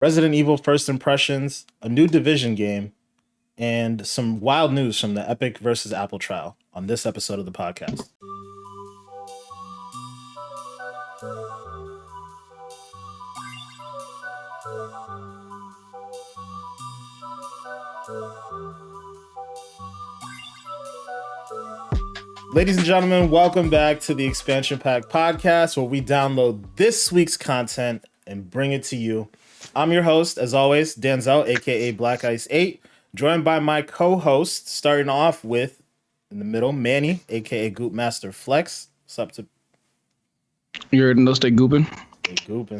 Resident Evil First Impressions, a new Division game, and some wild news from the Epic versus Apple trial on this episode of the podcast. Ladies and gentlemen, welcome back to the Expansion Pack podcast, where we download this week's content and bring it to you. I'm your host, as always, Danzel, aka Black Ice 8, joined by my co-host, starting off with, in the middle, Manny, aka Goop Master Flex. What's up to? You're no stay gooping.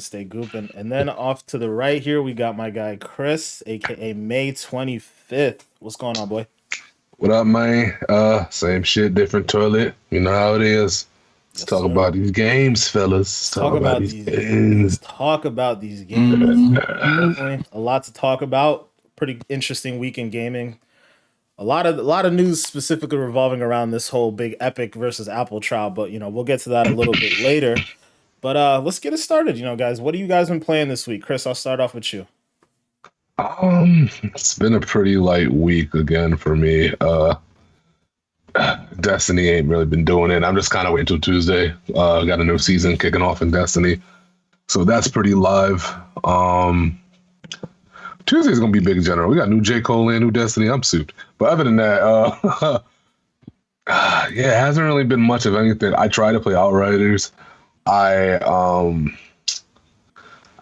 Stay gooping. And then off to the right here, we got my guy Chris, aka May 25th. What's going on, boy? What up, man? Same shit, different toilet. You know how it is. Let's talk about these games, fellas. Talk about these games. Definitely a lot to talk about. Pretty interesting week in gaming. A lot of news specifically revolving around this whole big Epic versus Apple trial, but we'll get to that a little bit later. But let's get it started, guys. What have you guys been playing this week? Chris, I'll start off with you. It's been a pretty light week again for me. Destiny ain't really been doing it. I'm just kind of waiting till Tuesday. Got a new season kicking off in Destiny, so that's pretty live. Tuesday's gonna be big in general. We got new J. Cole and new Destiny. I'm souped. But other than that, yeah, it hasn't really been much of anything. I tried to play Outriders. I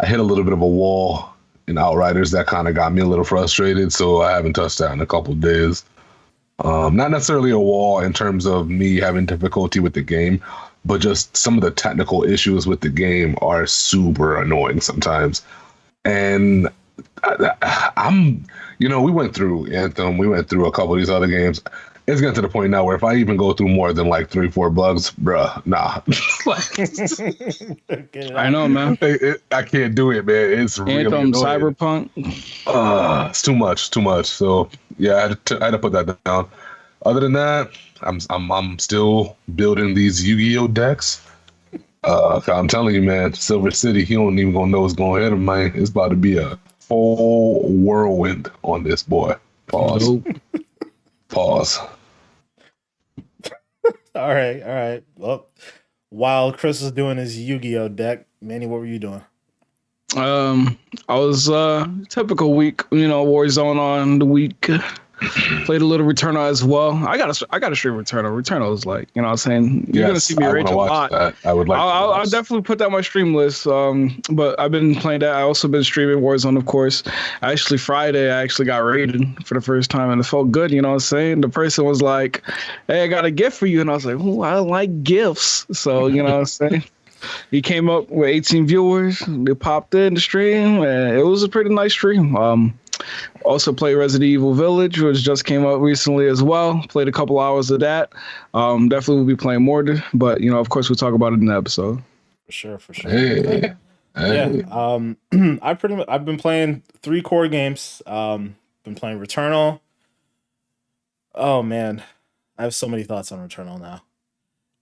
hit a little bit of a wall in Outriders that kind of got me a little frustrated, so I haven't touched that in a couple of days. Not necessarily a wall in terms of me having difficulty with the game, but just some of the technical issues with the game are super annoying sometimes. And we went through Anthem, we went through a couple of these other games. It's getting to the point now where if I even go through more than like 3-4 bugs, bruh, nah. I know, man. I can't do it, man. It's really Anthem, annoying. Cyberpunk. It's too much. So yeah, I had to put that down. Other than that, I'm still building these Yu-Gi-Oh decks. I'm telling you, man, Silver City, he don't even gonna know what's going ahead of him, man. It's about to be a full whirlwind on this boy. Pause. Nope. Pause. All right. Well, while Chris was doing his Yu-Gi-Oh deck, Manny, what were you doing? I was typical week, Warzone on the week. Played a little Returnal as well. I got to stream Returnal. Returnal is like, what I'm saying? You're gonna see me rage a lot. That. I would like. I'll definitely put that on my stream list. But I've been playing that. I also been streaming Warzone, of course. Actually, Friday I actually got raided for the first time, and it felt good. You know what I'm saying? The person was like, "Hey, I got a gift for you," and I was like, "Ooh, I like gifts." So you know what I'm saying? He came up with 18 viewers. They popped in the stream, and it was a pretty nice stream. Also played Resident Evil Village, which just came out recently as well. Played a couple hours of that. Definitely will be playing more, but of course we'll talk about it in the episode. For sure. Hey. Yeah. I've been playing 3 core games. Been playing Returnal. Oh man, I have so many thoughts on Returnal now.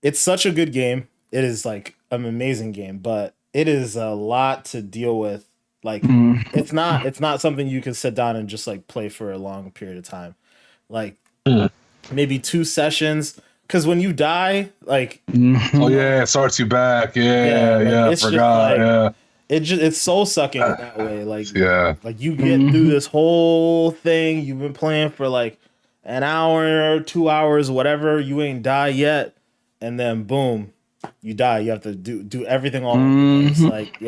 It's such a good game. It is like an amazing game, but it is a lot to deal with. Like it's not something you can sit down and just like play for a long period of time. Like maybe 2 sessions. Because when you die, like oh yeah, it starts you back. Yeah, I forgot. It's soul sucking that way. Like like you get Mm-hmm. through this whole thing. You've been playing for like an hour, 2 hours, whatever. You ain't die yet, and then boom, you die. You have to do everything all over again. It's like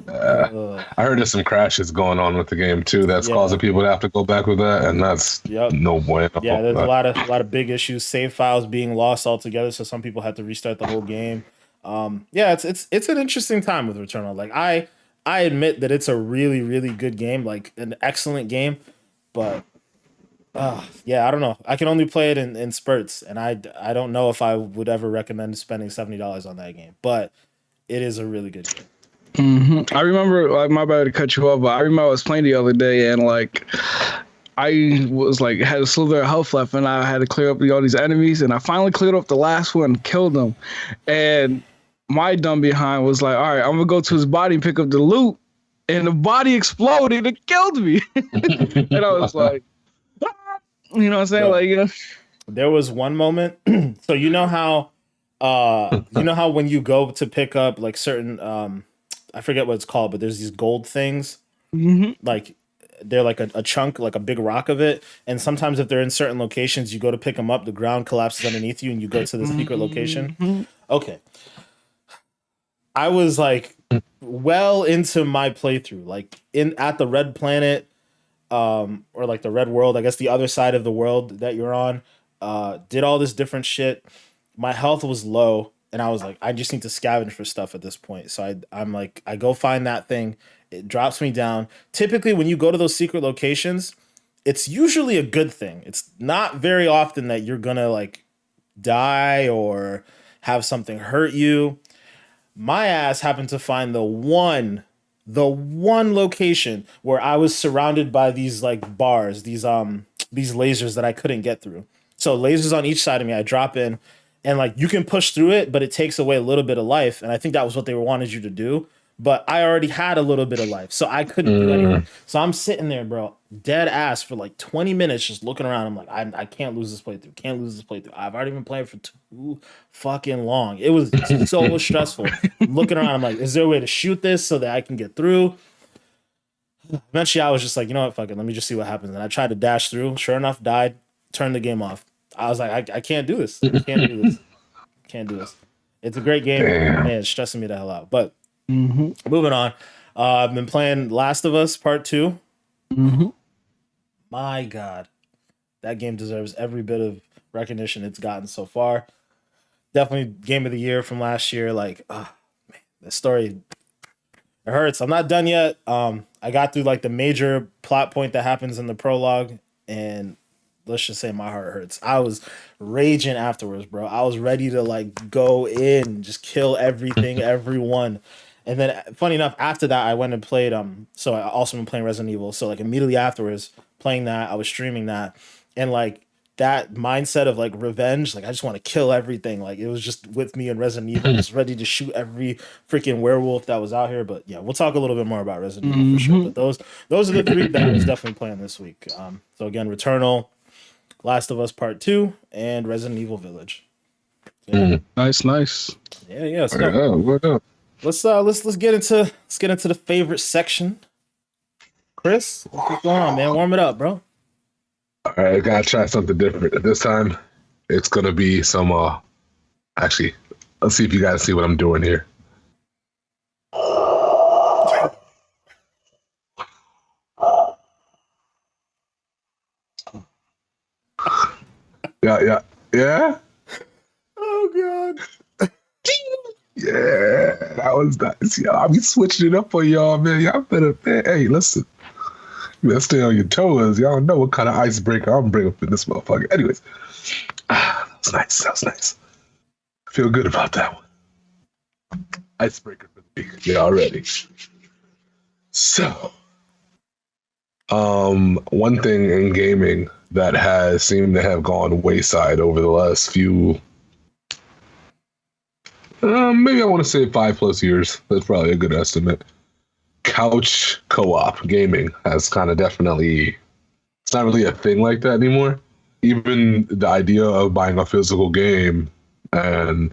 I heard there's some crashes going on with the game too. That's causing people to have to go back with that, and that's no bueno. Yeah, there's a lot of big issues. Save files being lost altogether, so some people had to restart the whole game. It's an interesting time with Returnal. Like I admit that it's a really, really good game, like an excellent game, but I don't know. I can only play it in spurts, and I don't know if I would ever recommend spending $70 on that game, but it is a really good game. Mm-hmm. I remember, like, my bad to cut you off, but I remember I was playing the other day, and like I was like had a slither of health left, and I had to clear up all these enemies, and I finally cleared up the last one, killed them, and my dumb behind was like, all right, I'm gonna go to his body and pick up the loot. and the body exploded and killed me. And I was like, you know what I'm saying? Bro, like, you know, there was one moment. So you know how when you go to pick up like certain I forget what it's called, but there's these gold things. Like they're like a chunk, like a big rock of it. And sometimes if they're in certain locations, you go to pick them up, the ground collapses underneath you and you go to the secret location. Okay. I was like well into my playthrough, like in at the red planet, or like the red world, I guess the other side of the world that you're on, did all this different shit. My health was low, and I was like, I just need to scavenge for stuff at this point. So I'm like, I go find that thing. It drops me down. Typically, when you go to those secret locations, it's usually a good thing. It's not very often that you're gonna like die or have something hurt you. My ass happened to find the one location where I was surrounded by these like bars, these lasers that I couldn't get through. So lasers on each side of me, I drop in and like you can push through it, but it takes away a little bit of life. And I think that was what they wanted you to do. But I already had a little bit of life, so I couldn't do anything. So I'm sitting there, bro, dead ass for like 20 minutes, just looking around. I'm like, I can't lose this playthrough. Can't lose this playthrough. I've already been playing for too fucking long. It was so stressful. I'm looking around. I'm like, is there a way to shoot this so that I can get through? Eventually, I was just like, you know what, fuck it. Let me just see what happens. And I tried to dash through. Sure enough, died. Turned the game off. I was like, I can't do this. I can't do this. Can't do this. It's a great game. Man, it's stressing me the hell out. But moving on. I've been playing Last of Us Part 2. My God. That game deserves every bit of recognition it's gotten so far. Definitely game of the year from last year. Like, man, the story, it hurts. I'm not done yet. I got through like the major plot point that happens in the prologue, and let's just say my heart hurts. I was raging afterwards, bro. I was ready to like go in, just kill everything, everyone. And then funny enough, after that I went and played so I also been playing Resident Evil. So like immediately afterwards playing that, I was streaming that, and like that mindset of like revenge, like I just want to kill everything. Like it was just with me in Resident Evil, just ready to shoot every freaking werewolf that was out here. But yeah, we'll talk a little bit more about Resident Evil for sure. But those are the three that I was definitely playing this week. So again, Returnal, Last of Us Part 2, and Resident Evil Village. Yeah. Nice. Yeah. So let's get into the favorite section. Chris, what's going on, man? Warm it up, bro. All right, I gotta try something different. This time, it's gonna be some. Actually, let's see if you guys see what I'm doing here. Yeah. Oh God. Yeah, that was nice. Yo, I'll be switching it up for y'all, man. Y'all better, man. Hey, listen. You better stay on your toes. Y'all know what kind of icebreaker I'm bringing up in this motherfucker. Anyways, that was nice. That was nice. I feel good about that one. Icebreaker for the week. Yeah, already. So, one thing in gaming that has seemed to have gone wayside over the last few, maybe I want to say 5+ years. That's probably a good estimate. Couch co-op gaming has kind of definitely, it's not really a thing like that anymore. Even the idea of buying a physical game and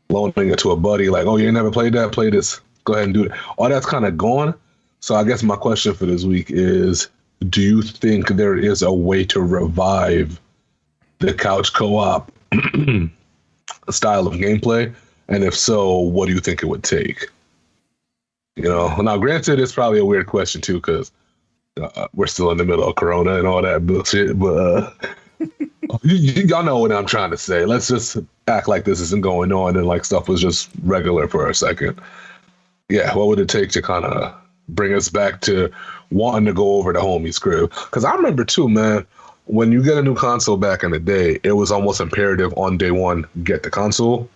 loaning it to a buddy, like, oh, you ain't never played that? Play this. Go ahead and do it. All that's kind of gone. So I guess my question for this week is, do you think there is a way to revive the couch co-op style of gameplay? And if so, what do you think it would take? You know, now granted, it's probably a weird question too, because we're still in the middle of Corona and all that bullshit. But y'all know what I'm trying to say. Let's just act like this isn't going on and like stuff was just regular for a second. Yeah, what would it take to kind of bring us back to wanting to go over to homie's crib? Because I remember too, man, when you get a new console back in the day, it was almost imperative on day one, get the console,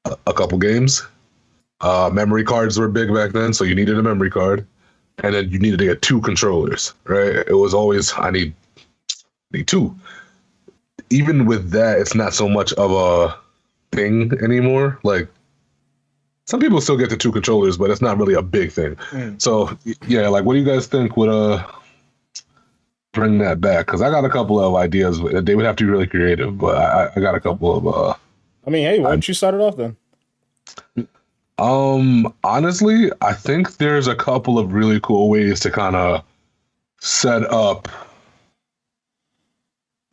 a couple games. Memory cards were big back then, so you needed a memory card, and then you needed to get 2 controllers, right? It was always, I need 2. Even with that, it's not so much of a thing anymore. Like, some people still get the 2 controllers, but it's not really a big thing. So yeah, like, what do you guys think would bring that back? Because I got a couple of ideas. They would have to be really creative, but I got a couple of. I mean, hey, why don't you start it off then? Honestly, I think there's a couple of really cool ways to kind of set up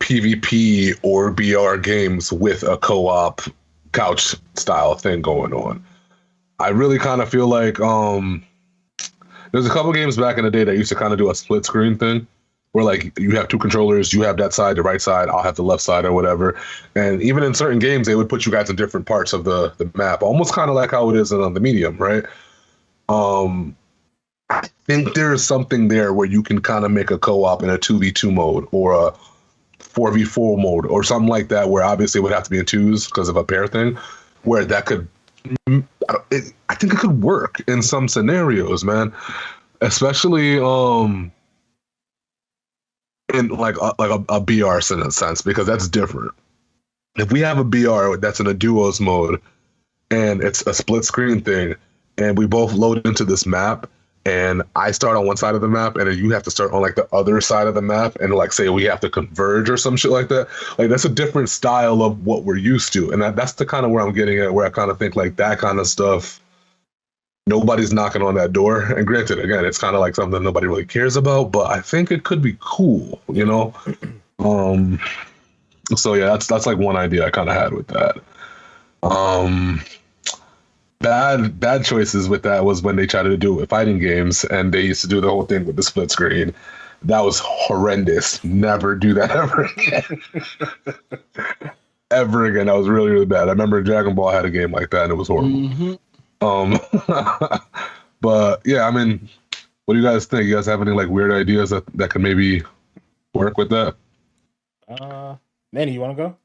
PvP or BR games with a co-op couch style thing going on. I really kind of feel like there's a couple games back in the day that used to kind of do a split screen thing where like you have 2 controllers, you have that side, the right side, I'll have the left side or whatever. And even in certain games, they would put you guys in different parts of the map, almost kind of like how it is on the medium, right? I think there's something there where you can kind of make a co-op in a 2v2 mode or a 4v4 mode or something like that, where obviously it would have to be in twos because of a pair thing, where that could, I think it could work in some scenarios, man. Especially in like a BR in a sense, because that's different. If we have a BR that's in a duos mode and it's a split screen thing, and we both load into this map, and I start on one side of the map, and then you have to start on like the other side of the map, and like say we have to converge or some shit like that. Like that's a different style of what we're used to, and that's the kind of where I'm getting at, where I kind of think like that kind of stuff. Nobody's knocking on that door, and granted, again, it's kind of like something nobody really cares about, but I think it could be cool, you know. So yeah, that's like one idea I kind of had with that. Bad choices with that was when they tried to do it with fighting games, and they used to do the whole thing with the split screen. That was horrendous. Never do that ever again. Ever again. That was really, really bad. I remember Dragon Ball had a game like that, and it was horrible. Mm-hmm. But yeah, I mean, what do you guys think? You guys have any like weird ideas that could maybe work with that? Manny, you want to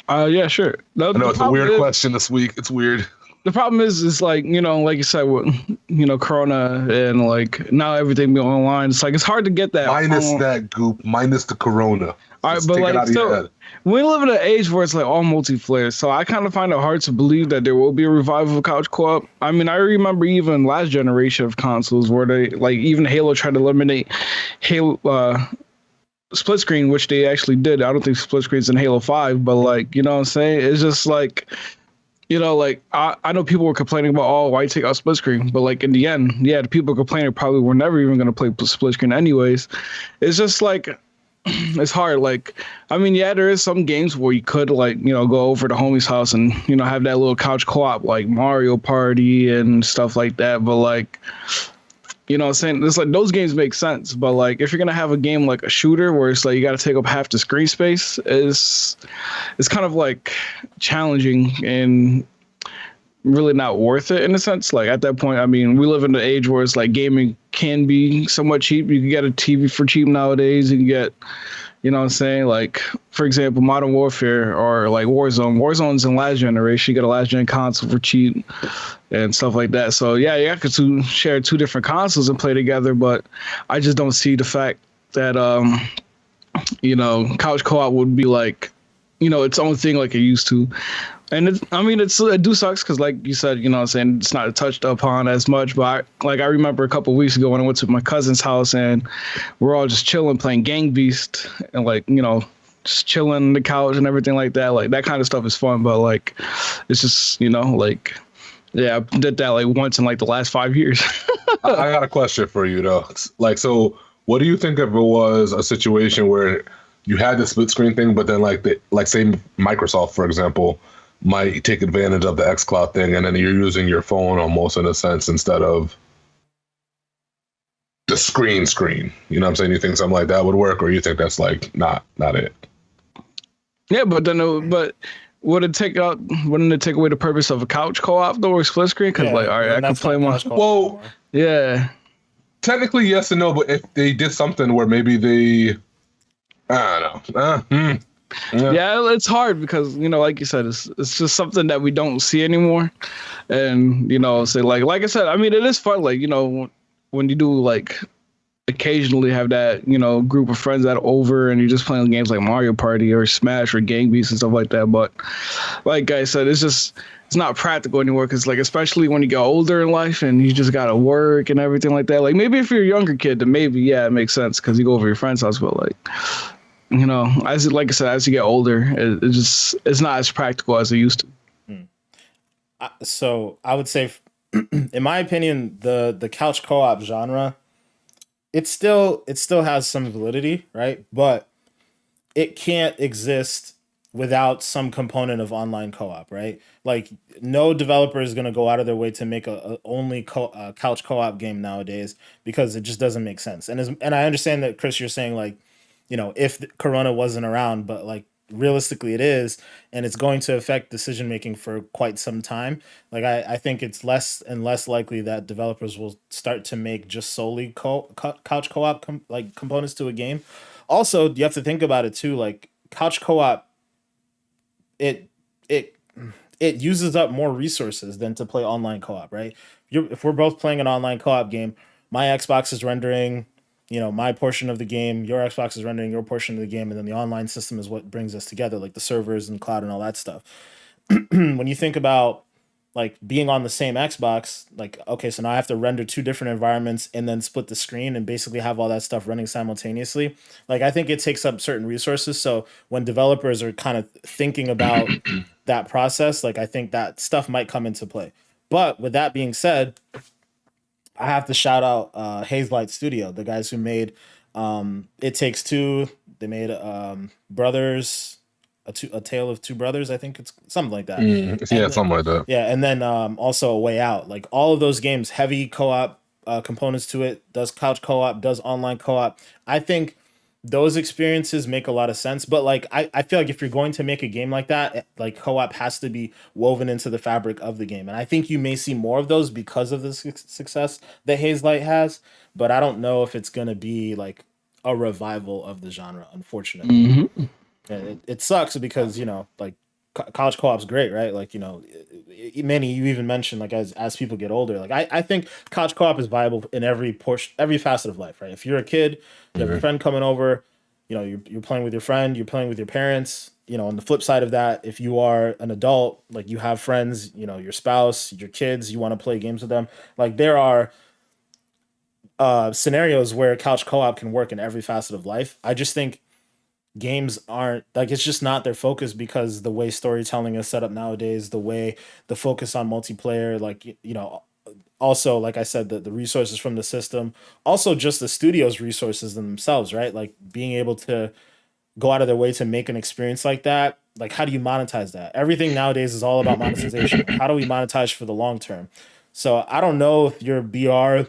go? Yeah, sure. I know it's a weird question this week. It's weird. The problem is like, you know, like you said, with, you know, Corona and like now everything being online, it's like it's hard to get that. Minus that goop, minus the Corona. All right, but like, so we live in an age where it's like all multiplayer, so I kind of find it hard to believe that there will be a revival of couch co-op. I mean, I remember even last generation of consoles where they like even Halo tried to eliminate Halo split screen, which they actually did. I don't think split screen's in Halo 5, but like, you know what I'm saying? It's just like, you know, like I know people were complaining about, oh, why take out split screen? But like in the end, yeah, the people complaining probably were never even going to play split screen anyways. It's just like, it's hard. Like, I mean, yeah, there is some games where you could like, you know, go over to homie's house and, you know, have that little couch co-op like Mario Party and stuff like that. But like, you know what I'm saying? It's like those games make sense. But like if you're going to have a game like a shooter where it's like you got to take up half the screen space, it's kind of like challenging and really not worth it in a sense. Like at that point, I mean, we live in an age where it's like gaming can be somewhat cheap. You can get a TV for cheap nowadays. You can get, you know what I'm saying? Like, for example, Modern Warfare or like Warzone. Warzone's in last generation. You get a last gen console for cheap and stuff like that. So yeah, you could share 2 different consoles and play together, but I just don't see the fact that, you know, couch co-op would be like, you know, its own thing like it used to. And it do sucks because, like you said, you know what I'm saying, it's not touched upon as much. But I remember a couple of weeks ago when I went to my cousin's house and we're all just chilling, playing Gang Beast and like, you know, just chilling on the couch and everything like that. Like that kind of stuff is fun, but like, it's just, you know, like, yeah, I did that like once in like the last 5 years. I got a question for you though. Like, so what do you think if it was a situation where you had the split screen thing, but then like say Microsoft, for example, might take advantage of the xCloud thing, and then you're using your phone almost in a sense instead of the screen. You know what I'm saying? You think something like that would work, or you think that's like not it? Yeah, but then wouldn't it take away the purpose of a couch co-op though, or split screen? Because like, all right, I can play my. Well, yeah. Technically, yes and no, but if they did something where maybe they, I don't know. Yeah, it's hard because, you know, like you said, it's just something that we don't see anymore. And, you know, say like I said, I mean, it is fun. Like, you know, when you do like occasionally have that, group of friends that are over and you're just playing games like Mario Party or Smash or Gang Beasts and stuff like that. But like I said, it's not practical anymore because, like, especially when you get older in life and you just gotta work and everything like that. Like, maybe if you're a younger kid, then maybe, yeah, it makes sense because you go over to your friend's house. But like, like I said, as you get older, it's not as practical as it used to. So I would say, in my opinion, the couch co-op genre, it still has some validity, right? But it can't exist without some component of online co-op, right? Like, no developer is going to go out of their way to make a only couch co-op game nowadays, because it just doesn't make sense. And I understand that, Chris, you're saying, like, if Corona wasn't around, but like, realistically it is, and it's going to affect decision making for quite some time. Like, I think it's less and less likely that developers will start to make just solely couch co-op like components to a game. Also, you have to think about it too, like, couch co-op, it it it uses up more resources than to play online co-op, right? If we're both playing an online co-op game, my Xbox is rendering, my portion of the game, your Xbox is rendering your portion of the game, and then the online system is what brings us together, like the servers and cloud and all that stuff. When you think about, like, being on the same Xbox, like, okay, so now I have to render two different environments and then split the screen and basically have all that stuff running simultaneously. Like, I think it takes up certain resources. So when developers are kind of thinking about that process, like, I think that stuff might come into play. But with that being said, I have to shout out Hazelight Studio, the guys who made It Takes Two. They made Brothers, a Tale of Two Brothers. I think it's something like that. Yeah, And something like that. yeah, and then also A Way Out. Like, all of those games, heavy co-op components to it. Does couch co-op? Does online co-op? I think those experiences make a lot of sense. But like, I feel like if you're going to make a game like that, like, co-op has to be woven into the fabric of the game. And I think you may see more of those because of the success that Hazelight has. But I don't know if it's gonna be like a revival of the genre, unfortunately. Mm-hmm. And it sucks because, like, college co-op's great, right? Like, many, you even mentioned, like, as people get older, like, I think college co-op is viable in every portion, every facet of life, right? If you're a kid, you have a friend coming over, you're playing with your friend, you're playing with your parents. On the flip side of that, if you are an adult, like, you have friends, your spouse, your kids, you want to play games with them. Like, there are scenarios where couch co-op can work in every facet of life. I just think games aren't, like, it's just not their focus, because the way storytelling is set up nowadays, the way the focus on multiplayer, like, also, like I said, the resources from the system, also just the studio's resources themselves, right? Like, being able to go out of their way to make an experience like that. Like, how do you monetize that? Everything nowadays is all about monetization. Like, how do we monetize for the long term? So I don't know if your BR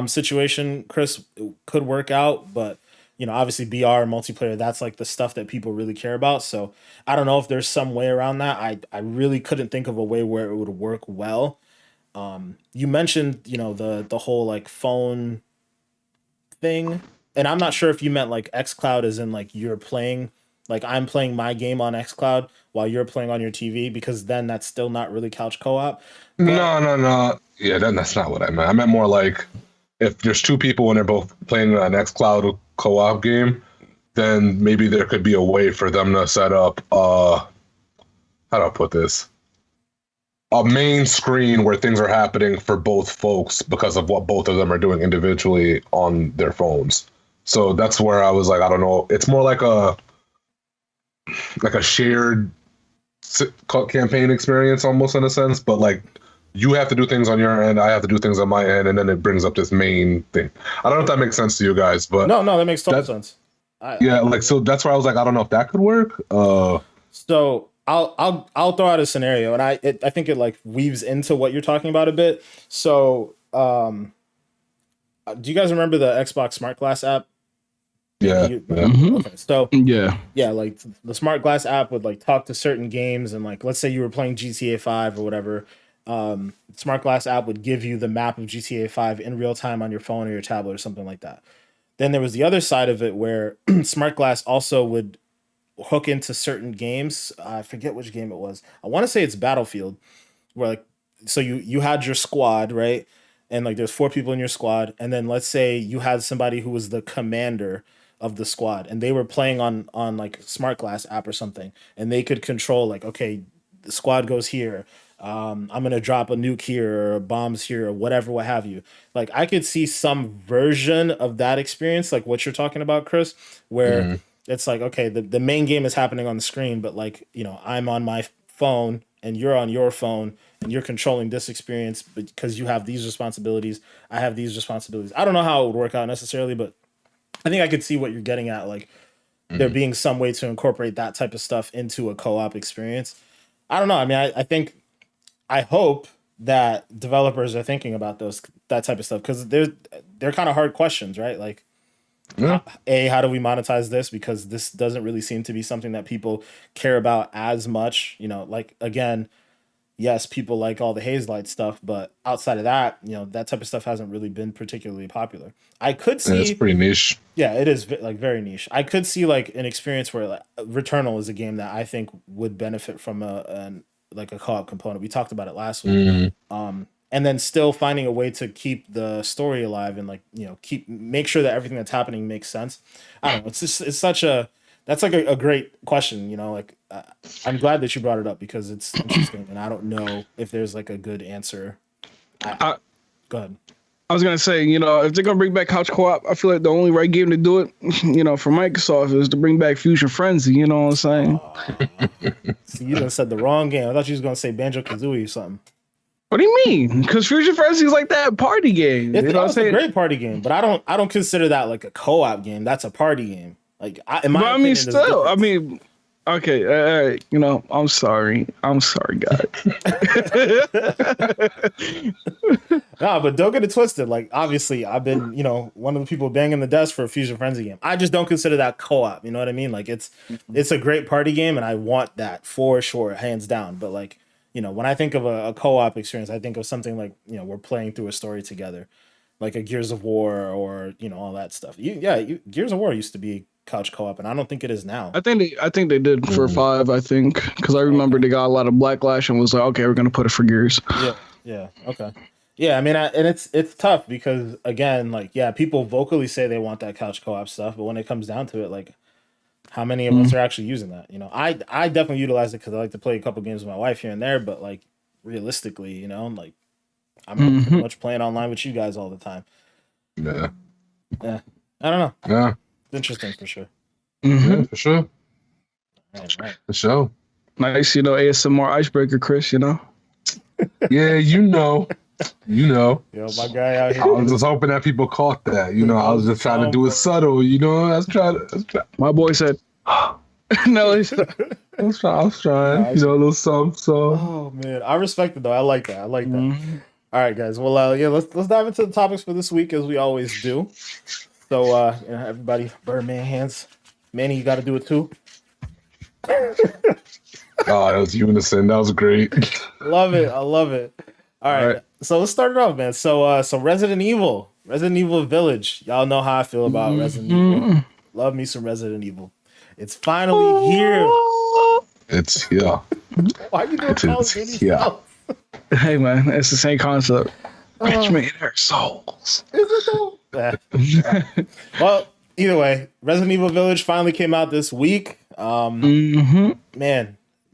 situation, Chris, could work out, but obviously BR multiplayer, that's like the stuff that people really care about. So I don't know if there's some way around that. I really couldn't think of a way where it would work well. You mentioned, the whole, like, phone thing, and I'm not sure if you meant like xCloud as in, like, you're playing, like, I'm playing my game on xCloud while you're playing on your TV, because then that's still not really couch co-op. But No, no, no. Yeah, that's not what I meant. I meant more like, if there's two people and they're both playing an xCloud co-op game, then maybe there could be a way for them to set up how do I put this? A main screen where things are happening for both folks because of what both of them are doing individually on their phones. So that's where I was like, I don't know. It's more like a shared campaign experience almost, in a sense, but like, you have to do things on your end, I have to do things on my end, and then it brings up this main thing. I don't know if that makes sense to you guys, but no, that makes total sense. Yeah, like, so that's where I was like, I don't know if that could work. So I'll throw out a scenario, and I think it, like, weaves into what you're talking about a bit. So do you guys remember the Xbox Smart Glass app? Yeah. Mm-hmm. Okay, so yeah, like, the Smart Glass app would, like, talk to certain games, and, like, let's say you were playing GTA 5 or whatever. Smart Glass app would give you the map of GTA 5 in real time on your phone or your tablet or something like that. Then there was the other side of it where Smart Glass also would hook into certain games. I forget which game it was. I want to say it's Battlefield, where, like, so you had your squad, right? and like there's 4 people in your squad, and then let's say you had somebody who was the commander of the squad, and they were playing on like Smart Glass app or something, and they could control like, okay, the squad goes here. I'm gonna drop a nuke here or bombs here or whatever, what have you. Like I could see some version of that experience, like what you're talking about, Chris, where it's like, okay, the main game is happening on the screen, but like, I'm on my phone and you're on your phone and you're controlling this experience because you have these responsibilities. I have these responsibilities. I don't know how it would work out necessarily, but I think I could see what you're getting at. Like there being some way to incorporate that type of stuff into a co-op experience. I don't know. I mean, I hope that developers are thinking about that type of stuff because they're kind of hard questions, right? Like, how do we monetize this? Because this doesn't really seem to be something that people care about as much. Like again, yes, people like all the Haze Light stuff, but outside of that, that type of stuff hasn't really been particularly popular. I could see it's pretty niche. Yeah, it is like very niche. I could see like an experience where like Returnal is a game that I think would benefit from a co-op component. We talked about it last week. And then still finding a way to keep the story alive and like, make sure that everything that's happening makes sense. I don't know. That's like a great question, like I'm glad that you brought it up because it's interesting and I don't know if there's like a good answer. Go ahead. I was gonna say, if they're gonna bring back couch co-op, I feel like the only right game to do it, for Microsoft is to bring back Fusion Frenzy. You know what I'm saying? See, you done said the wrong game. I thought you was gonna say Banjo-Kazooie or something. What do you mean? Because Fusion Frenzy is like that party game. It's a great party game, but I don't consider that like a co-op game. That's a party game. Like, okay, all right. I'm sorry, guys. No, but don't get it twisted. Like, obviously, I've been, one of the people banging the desk for a Fusion Frenzy game. I just don't consider that co-op. You know what I mean? Like, it's a great party game, and I want that for sure, hands down. But like, when I think of a co-op experience, I think of something like, we're playing through a story together, like a Gears of War or all that stuff. Gears of War used to be couch co-op, and I don't think it is now. I think they did for 5. I think because I remember they got a lot of backlash and was like, okay, we're gonna put it for Gears. Yeah, okay. Yeah, I mean, and it's tough because again, like, people vocally say they want that couch co-op stuff, but when it comes down to it, like, how many of us are actually using that? I definitely utilize it because I like to play a couple games with my wife here and there, but like realistically, like I'm pretty much playing online with you guys all the time. Yeah. I don't know. Yeah. It's interesting for sure. Yeah, for sure. Right. For sure. Nice, ASMR Icebreaker, Chris, Yeah, Yo, my guy out here. I was just hoping that people caught that. I was just trying to do it subtle. I was trying. My boy said, no, he said, I was trying. A little something. So. Oh man, I respect it though. I like that. All right, guys. Well, let's dive into the topics for this week as we always do. So, everybody, Birdman hands. Manny, you got to do it too. Oh, that was unison. That was great. Love it. I love it. All right. So let's start it off, man. So Resident Evil Village. Y'all know how I feel about Resident Evil. Love me some Resident Evil. It's finally here. It's here. Why are you doing Call of Duty stuff? Hey, man, it's the same concept. Which made their souls. Is it though? Well, either way, Resident Evil Village finally came out this week. Man,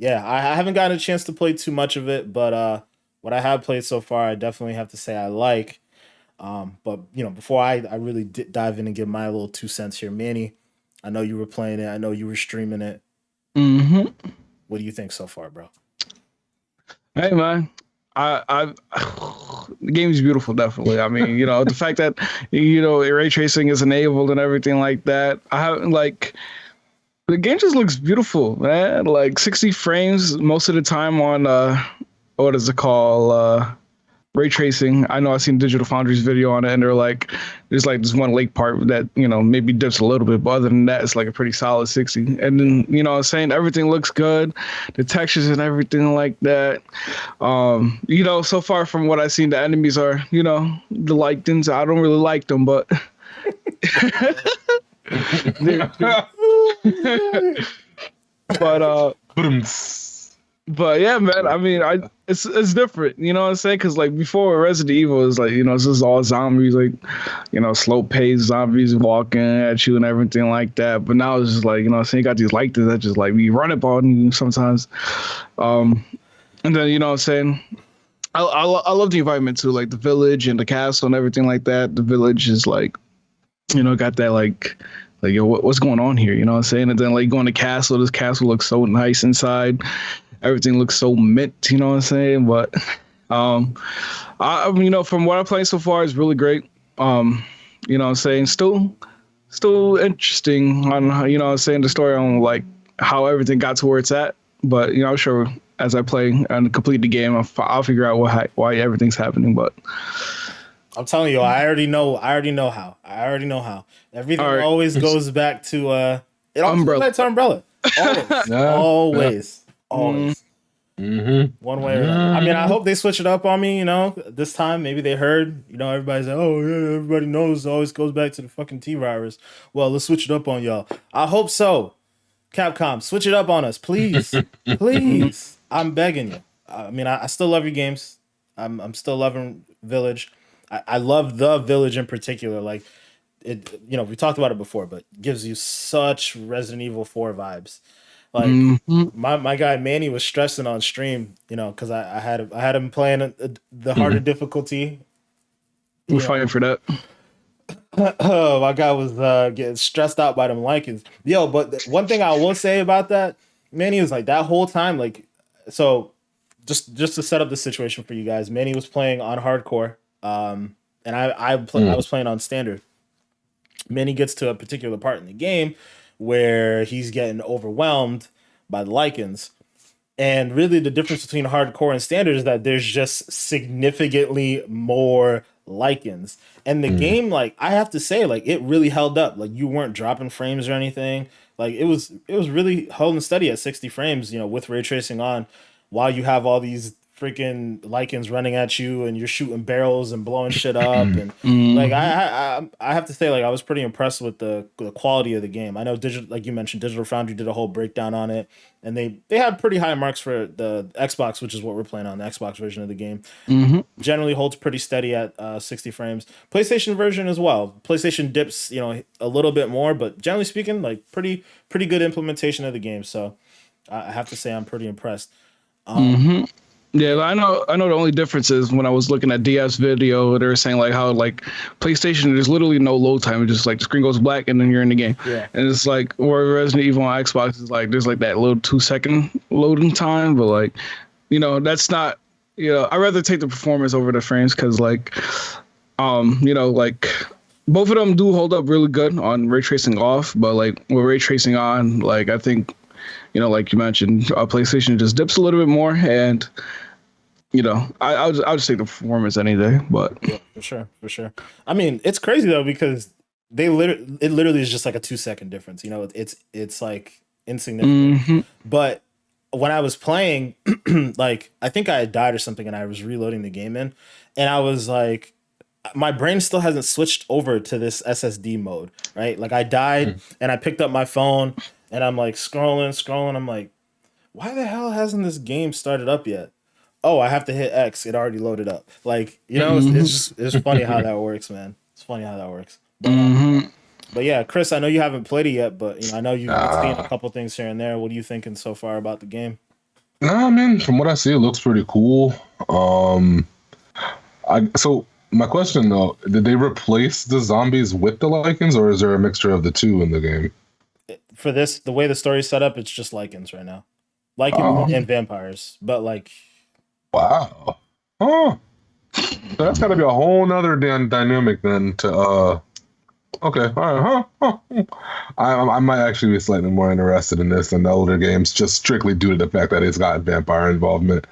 I haven't gotten a chance to play too much of it, but what I have played so far, I definitely have to say I like. But before I really dive in and give my little 2 cents here, Manny, I know you were playing it. I know you were streaming it. What do you think so far, bro? Hey, man. The game is beautiful, definitely. I mean, the fact that ray tracing is enabled and everything like that. The game just looks beautiful, man. Like 60 frames most of the time on what is it called? Ray tracing. I know I've seen Digital Foundry's video on it, and they're like, there's like this one lake part that maybe dips a little bit, but other than that, it's like a pretty solid 60. And then I'm saying everything looks good, the textures and everything like that. So far from what I've seen, the enemies are the like things. I don't really like them, but But yeah, man. I mean, it's different. You know what I'm saying? Because like before, Resident Evil is like it's just all zombies, like slow paced zombies walking at you and everything like that. But now it's just like what I'm saying, you got these like this that just like we run up on you sometimes. And then what I'm saying. I love the environment too, like the village and the castle and everything like that. The village is like, got that like yo, what's going on here? You know what I'm saying? And then like going to castle, this castle looks so nice inside. Everything looks so mint. You know what I'm saying? But from what I'm playing so far, it's really great. You know what I'm saying? Still interesting on how, what I'm saying, the story on like how everything got to where it's at. But I'm sure as I play and complete the game, I'll figure out why everything's happening. But I'm telling you, I already know how. Everything always goes back to it always goes back to Umbrella. Always. Always. Mm-hmm. One way or another. I mean, I hope they switch it up on me, this time. Maybe they heard, everybody's like, oh yeah, everybody knows it always goes back to the fucking T-virus. Well, let's switch it up on y'all. I hope so. Capcom, switch it up on us, please. Please. I'm begging you. I mean, I still love your games. I'm still loving Village. I love the Village in particular. Like, it, we talked about it before, but it gives you such Resident Evil 4 vibes. Like, my guy Manny was stressing on stream, because I had him playing the harder difficulty. We're fighting for that. Oh, my guy was getting stressed out by them Lycans. Yo, but one thing I will say about that, Manny was like that whole time, like, so just to set up the situation for you guys, Manny was playing on hardcore, and I was playing on standard. Manny gets to a particular part in the game where he's getting overwhelmed by the Lycans. And really the difference between hardcore and standard is that there's just significantly more Lycans. And the game, like, I have to say, like, it really held up. Like, you weren't dropping frames or anything. Like, it was really holding steady at 60 frames, with ray tracing on, while you have all these freaking Lycans running at you and you're shooting barrels and blowing shit up. And like, I have to say, like, I was pretty impressed with the quality of the game. I know like you mentioned, Digital Foundry did a whole breakdown on it, and they had pretty high marks for the Xbox, which is what we're playing on, the Xbox version of the game. Generally holds pretty steady at 60 frames. PlayStation version as well. PlayStation dips, a little bit more, but generally speaking, like, pretty good implementation of the game. So I have to say I'm pretty impressed. Yeah, I know. The only difference is when I was looking at DS video, they were saying like how like PlayStation, there's literally no load time. It's just like the screen goes black and then you're in the game. Yeah. And it's like, or Resident Evil on Xbox is like there's like that little 2-second loading time, but like, that's not. I'd rather take the performance over the frames because like, like both of them do hold up really good on ray tracing off, but like with ray tracing on, like I think. Like you mentioned, PlayStation just dips a little bit more, and I'll just take the performance any day. But yeah, for sure. I mean, it's crazy though because it literally is just like a 2-second difference. It's like insignificant. But when I was playing, like I think I had died or something, and I was reloading the game and I was like, my brain still hasn't switched over to this SSD mode, right? Like I died and I picked up my phone. And I'm like scrolling. I'm like, why the hell hasn't this game started up yet? Oh, I have to hit X. It already loaded up. Like, it's funny how that works, man. It's funny how that works. But yeah, Chris, I know you haven't played it yet, but I know you've seen a couple things here and there. What are you thinking so far about the game? Nah, man, from what I see, it looks pretty cool. So my question though, did they replace the zombies with the Lycans, or is there a mixture of the two in the game? For this, the way the story's set up, it's just Lycans right now. Lycans and vampires. But like, wow. Oh. So that's gotta be a whole nother dynamic then to okay, all right, I might actually be slightly more interested in this than the older games, just strictly due to the fact that it's got vampire involvement.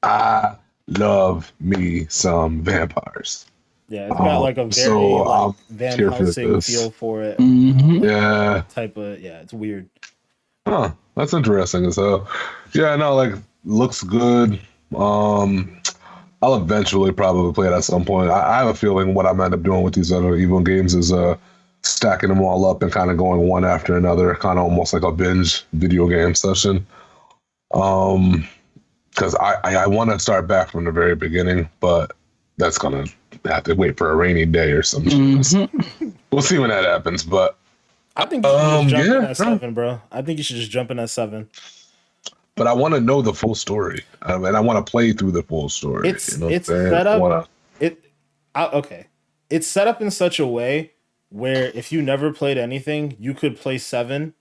I love me some vampires. Yeah, it's got like a very Van Helsing feel for it. Yeah. Type of, it's weird. Huh. That's interesting. So, yeah, no, like, looks good. I'll eventually probably play it at some point. I have a feeling what I might end up doing with these other Evil games is stacking them all up and kind of going one after another, kind of almost like a binge video game session. because I want to start back from the very beginning, but that's gonna have to wait for a rainy day or something. We'll see when that happens. But I think you should just jump in at no. 7, bro. I think you should just jump in at 7. But I want to know the full story, and I want to play through the full story. It's set up. Okay. It's set up in such a way where if you never played anything, you could play 7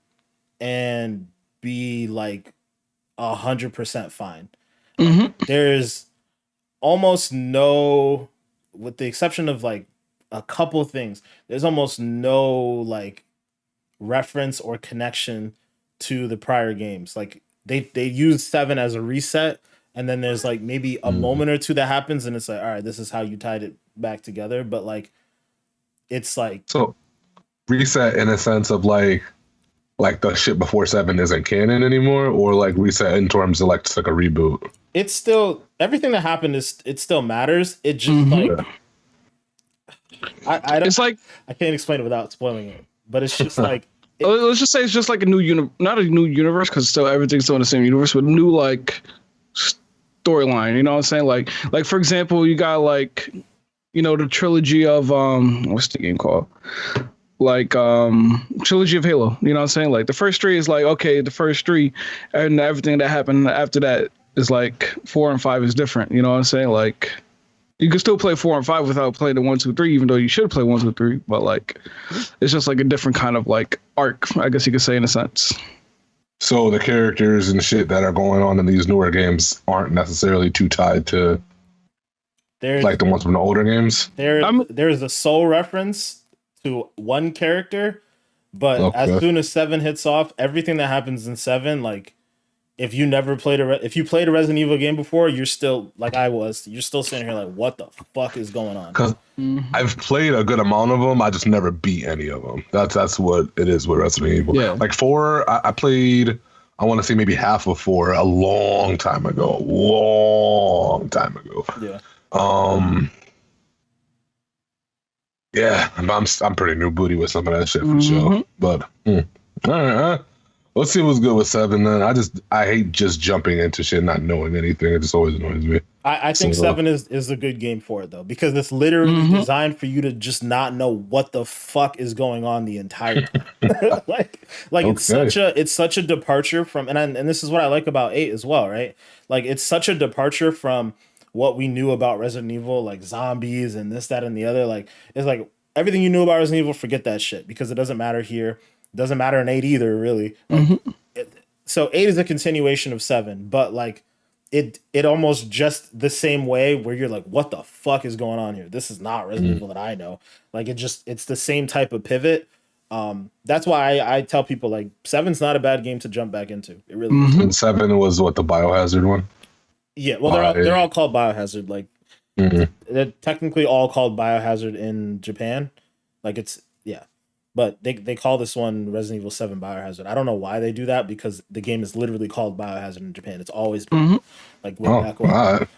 and be like 100% fine. There's almost no, with the exception of like a couple things, there's almost no like reference or connection to the prior games. Like they use 7 as a reset, and then there's like maybe a moment or two that happens, and it's like, all right, this is how you tied it back together. But like, it's like, so reset in a sense of like the shit before 7 isn't canon anymore, or like reset in terms of like just like a reboot. It's still, everything that happened it still matters. It just like, I don't, It's like, I can't explain it without spoiling it, but it's just like, let's just say it's just like a new not a new universe, because still everything's still in the same universe, but new like storyline. You know what I'm saying? Like for example, you got like, you know, the trilogy of what's the game called? Like trilogy of Halo. You know what I'm saying? Like the first 3 is like, okay, the first 3, and everything that happened after that is like 4 and 5 is different. You know what I'm saying? Like you can still play 4 and 5 without playing the 1, 2, 3, even though you should play 1, 2, 3. But like, it's just like a different kind of like arc, I guess you could say, in a sense. So the characters and shit that are going on in these newer games aren't necessarily too tied to like the ones from the older games. There's a sole reference to one character, but as soon as 7 hits off, everything that happens in 7, like if you never played if you played a Resident Evil game before, you're still like you're still sitting here like, what the fuck is going on? Because I've played a good amount of them, I just never beat any of them. That's what it is with Resident Evil. Yeah. Like 4, I played, I want to say maybe half of 4 a long time ago. Yeah. Yeah, I'm pretty new booty with some of that shit for sure. But all right, let's see what's good with 7 then. I hate just jumping into shit not knowing anything. It just always annoys me. I think 7 is a good game for it though, because it's literally designed for you to just not know what the fuck is going on the entire time. like okay. it's such a departure from, and this is what I like about 8 as well, right? Like it's such a departure from what we knew about Resident Evil, like zombies and this, that, and the other. Like it's like everything you knew about Resident Evil, forget that shit, because it doesn't matter here. It doesn't matter in 8 either, really. Like, so 8 is a continuation of 7, but like it almost just the same way where you're like, what the fuck is going on here? This is not Resident Evil that I know. Like it's the same type of pivot. That's why I tell people like 7's not a bad game to jump back into. It really is. And 7 was what, the Biohazard one? Yeah, well, they're all called Biohazard. Like they're technically all called Biohazard in Japan. Like it's but they call this one Resident Evil 7 Biohazard. I don't know why they do that, because the game is literally called Biohazard in Japan. It's always been like way back when. Right.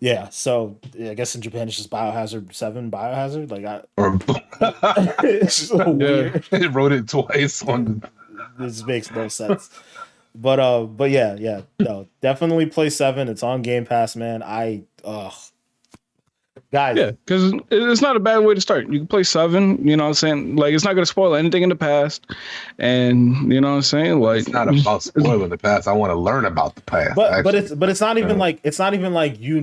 Yeah, so I guess in Japan it's just Biohazard 7 Biohazard. Like it's just so weird. They wrote it twice on. This makes no sense. But yeah, no, definitely play 7. It's on Game Pass, man. Guys. Yeah, because it's not a bad way to start. You can play 7, you know what I'm saying? Like, it's not going to spoil anything in the past. And, you know what I'm saying? Like, it's not about spoiling the past. I want to learn about the past. But it's not even like, you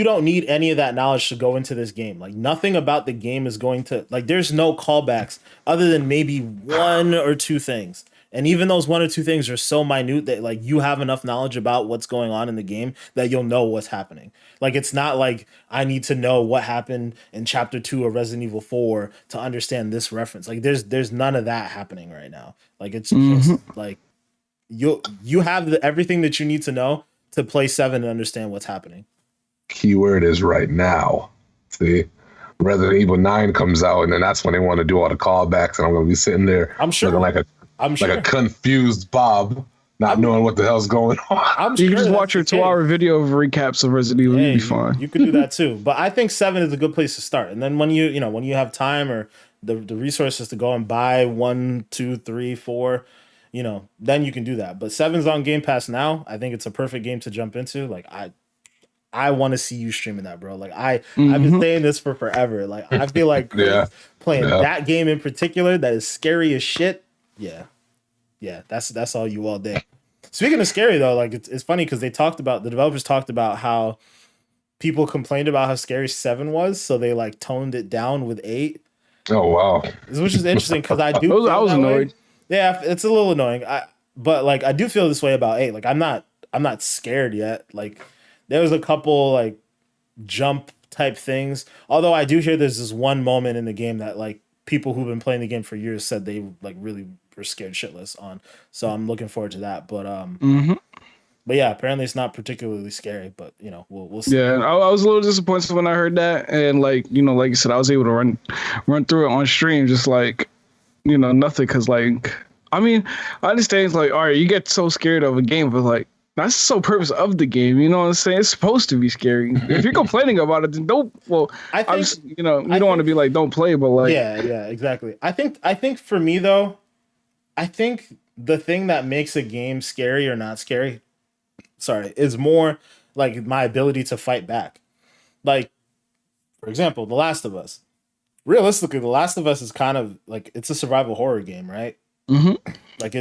don't need any of that knowledge to go into this game. Like, nothing about the game is going to, like, there's no callbacks other than maybe 1 or 2 things. And even those 1 or 2 things are so minute that like you have enough knowledge about what's going on in the game that you'll know what's happening. Like it's not like I need to know what happened in chapter 2 of Resident Evil 4 to understand this reference. Like there's none of that happening right now. Like it's just like you have everything that you need to know to play 7 and understand what's happening. Keyword is right now. See? Resident Evil 9 comes out, and then that's when they want to do all the callbacks, and I'm going to be sitting there looking like a confused Bob, not knowing what the hell's going on. You just watch your 2-hour video of recaps of Resident Evil, you'll be fine. You could do that too. But I think 7 is a good place to start. And then when you have time or the resources to go and buy 1, 2, 3, 4, then you can do that. But 7's on Game Pass now. I think it's a perfect game to jump into. Like I want to see you streaming that, bro. Like I've been saying this for forever. Like I feel like Chris playing that game in particular that is scary as shit. Yeah. That's all you all day. Speaking of scary though, like it's funny because the developers talked about how people complained about how scary 7 was, so they like toned it down with 8. Oh wow. Which is interesting because I do. I was annoyed. Way. Yeah, it's a little annoying. But like I do feel this way about 8. Like I'm not scared yet. Like there was a couple like jump type things. Although I do hear there's this one moment in the game that like people who've been playing the game for years said they like really were scared shitless on. So I'm looking forward to that. But But yeah, apparently it's not particularly scary, but we'll see. Yeah, I was a little disappointed when I heard that, and like like you said, I was able to run through it on stream, just like nothing, because like I mean, I understand it's like all right, you get so scared of a game, but like that's the sole purpose of the game. You know what I'm saying? It's supposed to be scary. If you're complaining about it, then don't. Well, I think you don't want to be like don't play, but like yeah, exactly. I think for me though, I think the thing that makes a game scary or not scary. Is more like my ability to fight back. Like, for example, The Last of Us. Realistically, The Last of Us is kind of like it's a survival horror game, right? Like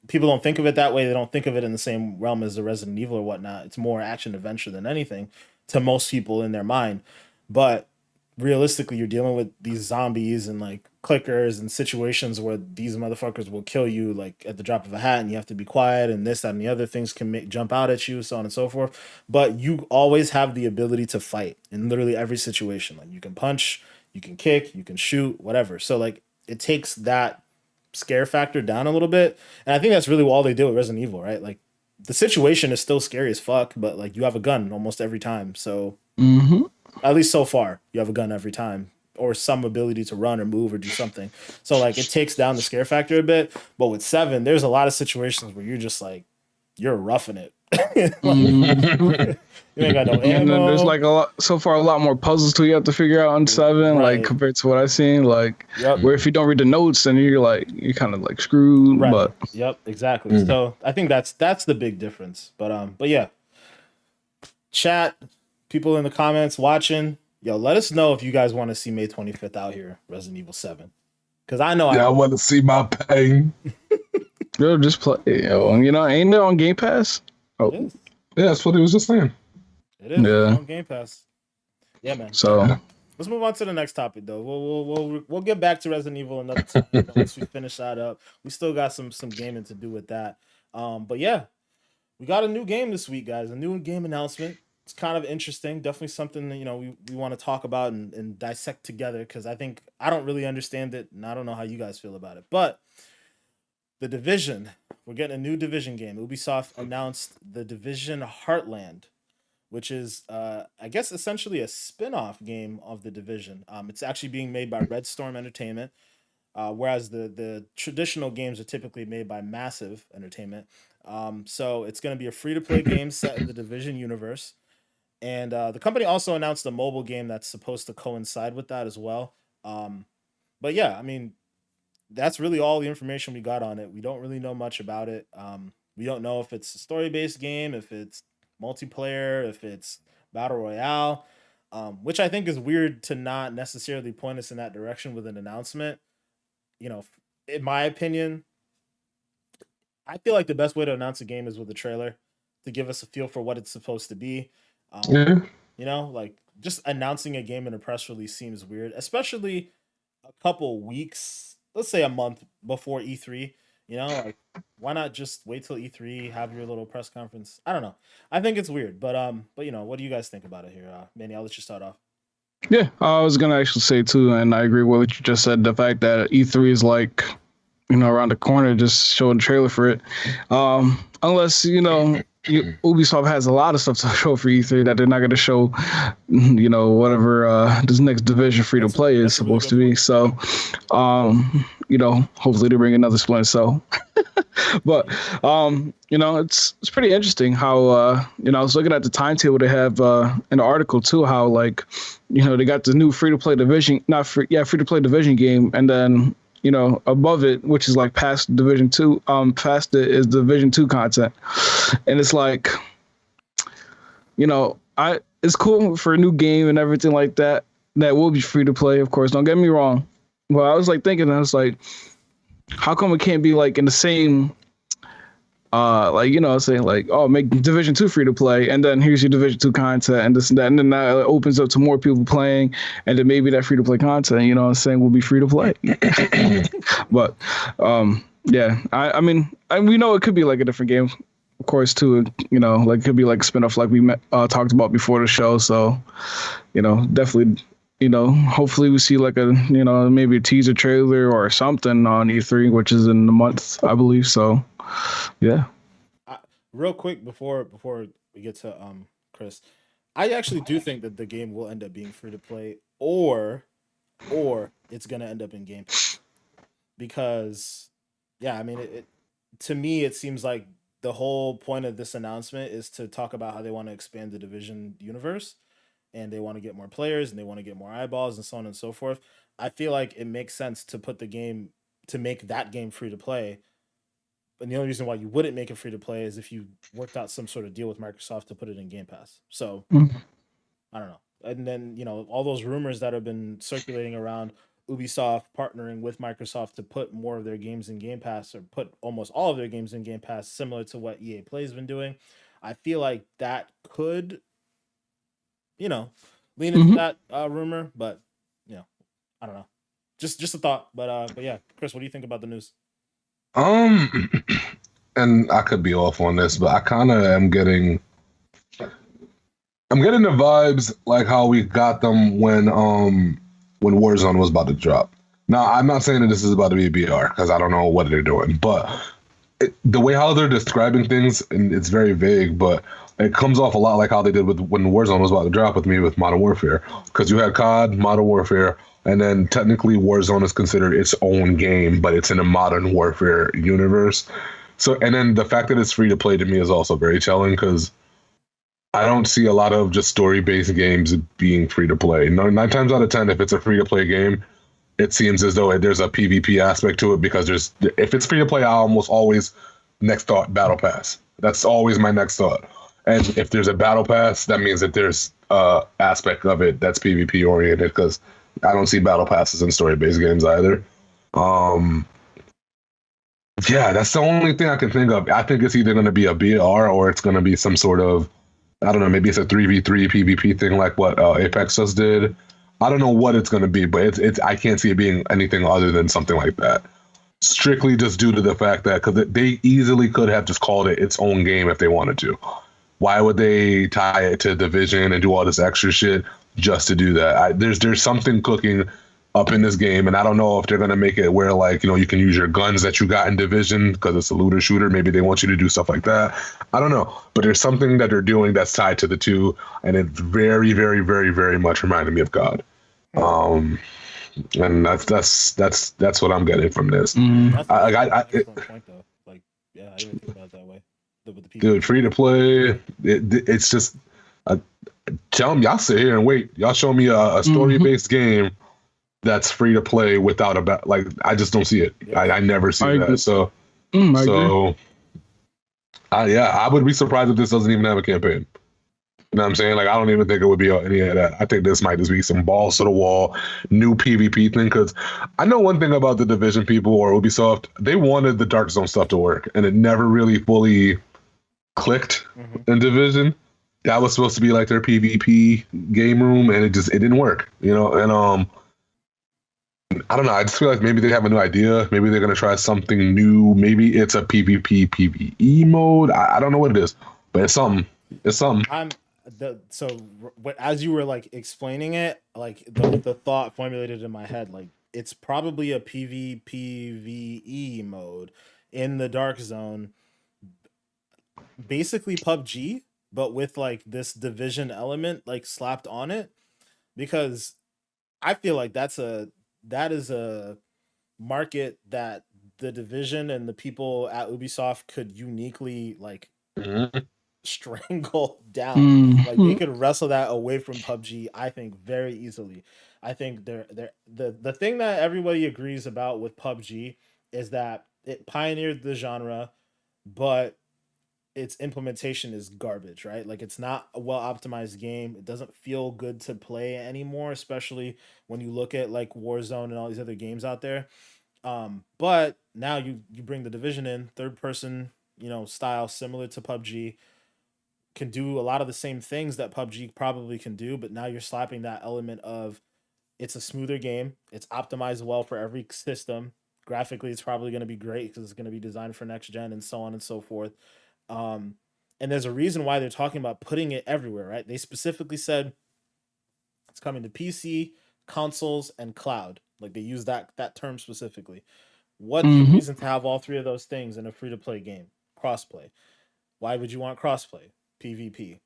people don't think of it that way. They don't think of it in the same realm as the Resident Evil or whatnot. It's more action adventure than anything to most people in their mind. But realistically, you're dealing with these zombies and like clickers and situations where these motherfuckers will kill you like at the drop of a hat, and you have to be quiet, and this, that, and the other things can jump out at you, so on and so forth. But you always have the ability to fight in literally every situation. Like you can punch, you can kick, you can shoot, whatever. So like it takes that scare factor down a little bit. And I think that's really all they did with Resident Evil, right? Like the situation is still scary as fuck, but like you have a gun almost every time. So at least so far, you have a gun every time, or some ability to run or move or do something. So like it takes down the scare factor a bit. But with 7, there's a lot of situations where you're just like you're roughing it. You ain't got no ammo. And then there's like a lot more puzzles too you have to figure out on 7, right. Like compared to what I've seen. Like where if you don't read the notes, then you're kind of like screwed. Right. But exactly. So I think that's the big difference. But yeah, chat. People in the comments watching, let us know if you guys want to see May 25th out here, Resident Evil 7. Because I know I want to see my pain. Yo, just play. Ain't it on Game Pass? Oh, it is. Yeah, that's what he was just saying. It is on Game Pass. Yeah, man. So let's move on to the next topic, though. We'll get back to Resident Evil another time once we finish that up. We still got some gaming to do with that. But yeah, we got a new game this week, guys. A new game announcement. It's kind of interesting. Definitely something that, we want to talk about and dissect together, because I think I don't really understand it, and I don't know how you guys feel about it. But The Division, we're getting a new Division game. Ubisoft announced The Division Heartland, which is, I guess, essentially a spin-off game of The Division. It's actually being made by Red Storm Entertainment, whereas the traditional games are typically made by Massive Entertainment. So it's going to be a free-to-play game set in the Division universe. And the company also announced a mobile game that's supposed to coincide with that as well. But yeah, I mean, that's really all the information we got on it. We don't really know much about it. We don't know if it's a story-based game, if it's multiplayer, if it's battle royale, which I think is weird to not necessarily point us in that direction with an announcement. In my opinion, I feel like the best way to announce a game is with a trailer to give us a feel for what it's supposed to be. Like just announcing a game in a press release seems weird, especially a couple weeks, let's say a month before E3. Like why not just wait till E3, have your little press conference? I don't know. I think it's weird, but what do you guys think about it here? Manny, I'll let you start off. Yeah, I was gonna actually say too, and I agree with what you just said. The fact that E3 is like, around the corner, just show a trailer for it. Unless Ubisoft has a lot of stuff to show for E3 that they're not going to show, whatever this next Division free to play is supposed to be. So, hopefully they bring another Splinter Cell. But, it's pretty interesting how, I was looking at the timetable they have in the article too, how they got the new free to play Division, free to play Division game, and then above it, which is like past Division 2, past it is Division 2 content. And it's like, it's cool for a new game and everything like that. That will be free to play, of course. Don't get me wrong. But I was like thinking, I was like, how come it can't be like in the same, saying like, oh, make Division 2 free to play, and then here's your Division 2 content and this and that, and then that opens up to more people playing, and then maybe that free to play content, will be free to play. But yeah, I mean, we know it could be like a different game, of course, too. Like it could be like a spinoff, like we talked about before the show. So, definitely. Hopefully we see like a, maybe a teaser trailer or something on E3, which is in the month, I believe. So, yeah. Real quick before we get to Chris, I actually do think that the game will end up being free to play, or it's gonna end up in Game Pass, because yeah, I mean it to me it seems like the whole point of this announcement is to talk about how they want to expand the Division universe, and they want to get more players and they want to get more eyeballs and so on and so forth. I feel like it makes sense to make that game free to play. And the only reason why you wouldn't make it free to play is if you worked out some sort of deal with Microsoft to put it in Game Pass. So I don't know. And then, all those rumors that have been circulating around Ubisoft partnering with Microsoft to put more of their games in Game Pass, or put almost all of their games in Game Pass, similar to what EA Play's been doing. I feel like that could, lean into that rumor, but I don't know. Just a thought. But yeah, Chris, what do you think about the news? And I could be off on this, but I kind of am getting the vibes like how we got them when Warzone was about to drop. Now, I'm not saying that this is about to be a BR because I don't know what they're doing, but the way how they're describing things, and it's very vague, but it comes off a lot like how they did when Warzone was about to drop with me with Modern Warfare, because you had COD, Modern Warfare, and then technically Warzone is considered its own game, but it's in a Modern Warfare universe. So, and then the fact that it's free to play to me is also very telling, because I don't see a lot of just story-based games being free to play. 9 times out of 10, if it's a free to play game, it seems as though there's a PvP aspect to it, because if it's free to play, I almost always next thought battle pass. That's always my next thought. And if there's a battle pass, that means that there's aspect of it that's PvP oriented, because I don't see battle passes in story-based games either. Yeah, that's the only thing I can think of. I think it's either going to be a BR or it's going to be some sort of, I don't know, maybe it's a 3v3 PvP thing like what Apex just did. I don't know what it's going to be, but it's I can't see it being anything other than something like that. Strictly just due to the fact that, because they easily could have just called it its own game if they wanted to. Why would they tie it to Division and do all this extra shit just to do that? There's something cooking up in this game, and I don't know if they're going to make it where, like, you can use your guns that you got in Division because it's a looter shooter. Maybe they want you to do stuff like that. I don't know, but there's something that they're doing that's tied to the two, and it very, very, very, very much reminded me of God. And that's what I'm getting from this. That's an excellent point, though. Like, yeah, I didn't think about it that way. Dude, free to play, it's just tell them y'all sit here and wait. Y'all show me a story-based game that's free to play without I just don't see it. I never see that. So I would be surprised if this doesn't even have a campaign. You know what I'm saying? Like, I don't even think it would be any of that. I think this might just be some balls to the wall, new PvP thing. Because I know one thing about the Division people or Ubisoft, they wanted the Dark Zone stuff to work, and it never really fully clicked in Division. That was supposed to be like their PvP game room, and it didn't work. And I don't know. I just feel like maybe they have a new idea. Maybe they're gonna try something new. Maybe it's a PvP PvE mode. I don't know what it is, but it's something. It's something. As you were like explaining it, like the thought formulated in my head, like it's probably a PvPvE mode in the Dark Zone, basically PUBG, but with like this Division element like slapped on it, because I feel like that is a market that the Division and the people at Ubisoft could uniquely like strangle down. Like they Mhm. could wrestle that away from PUBG, I think, very easily. I think the thing that everybody agrees about with PUBG is that it pioneered the genre, but its implementation is garbage, right? Like it's not a well optimized game. It doesn't feel good to play anymore, especially when you look at like Warzone and all these other games out there. But now you bring the Division in, third person, style similar to PUBG, can do a lot of the same things that PUBG probably can do, but now you're slapping that element of it's a smoother game, it's optimized well for every system. Graphically, it's probably going to be great because it's going to be designed for next gen and so on and so forth. Um, and there's a reason why they're talking about putting it everywhere, right? They specifically said it's coming to PC, consoles, and cloud. Like they use that term specifically. What's the Mhm. reason to have all three of those things in a free to play game? Crossplay. Why would you want crossplay? PvP,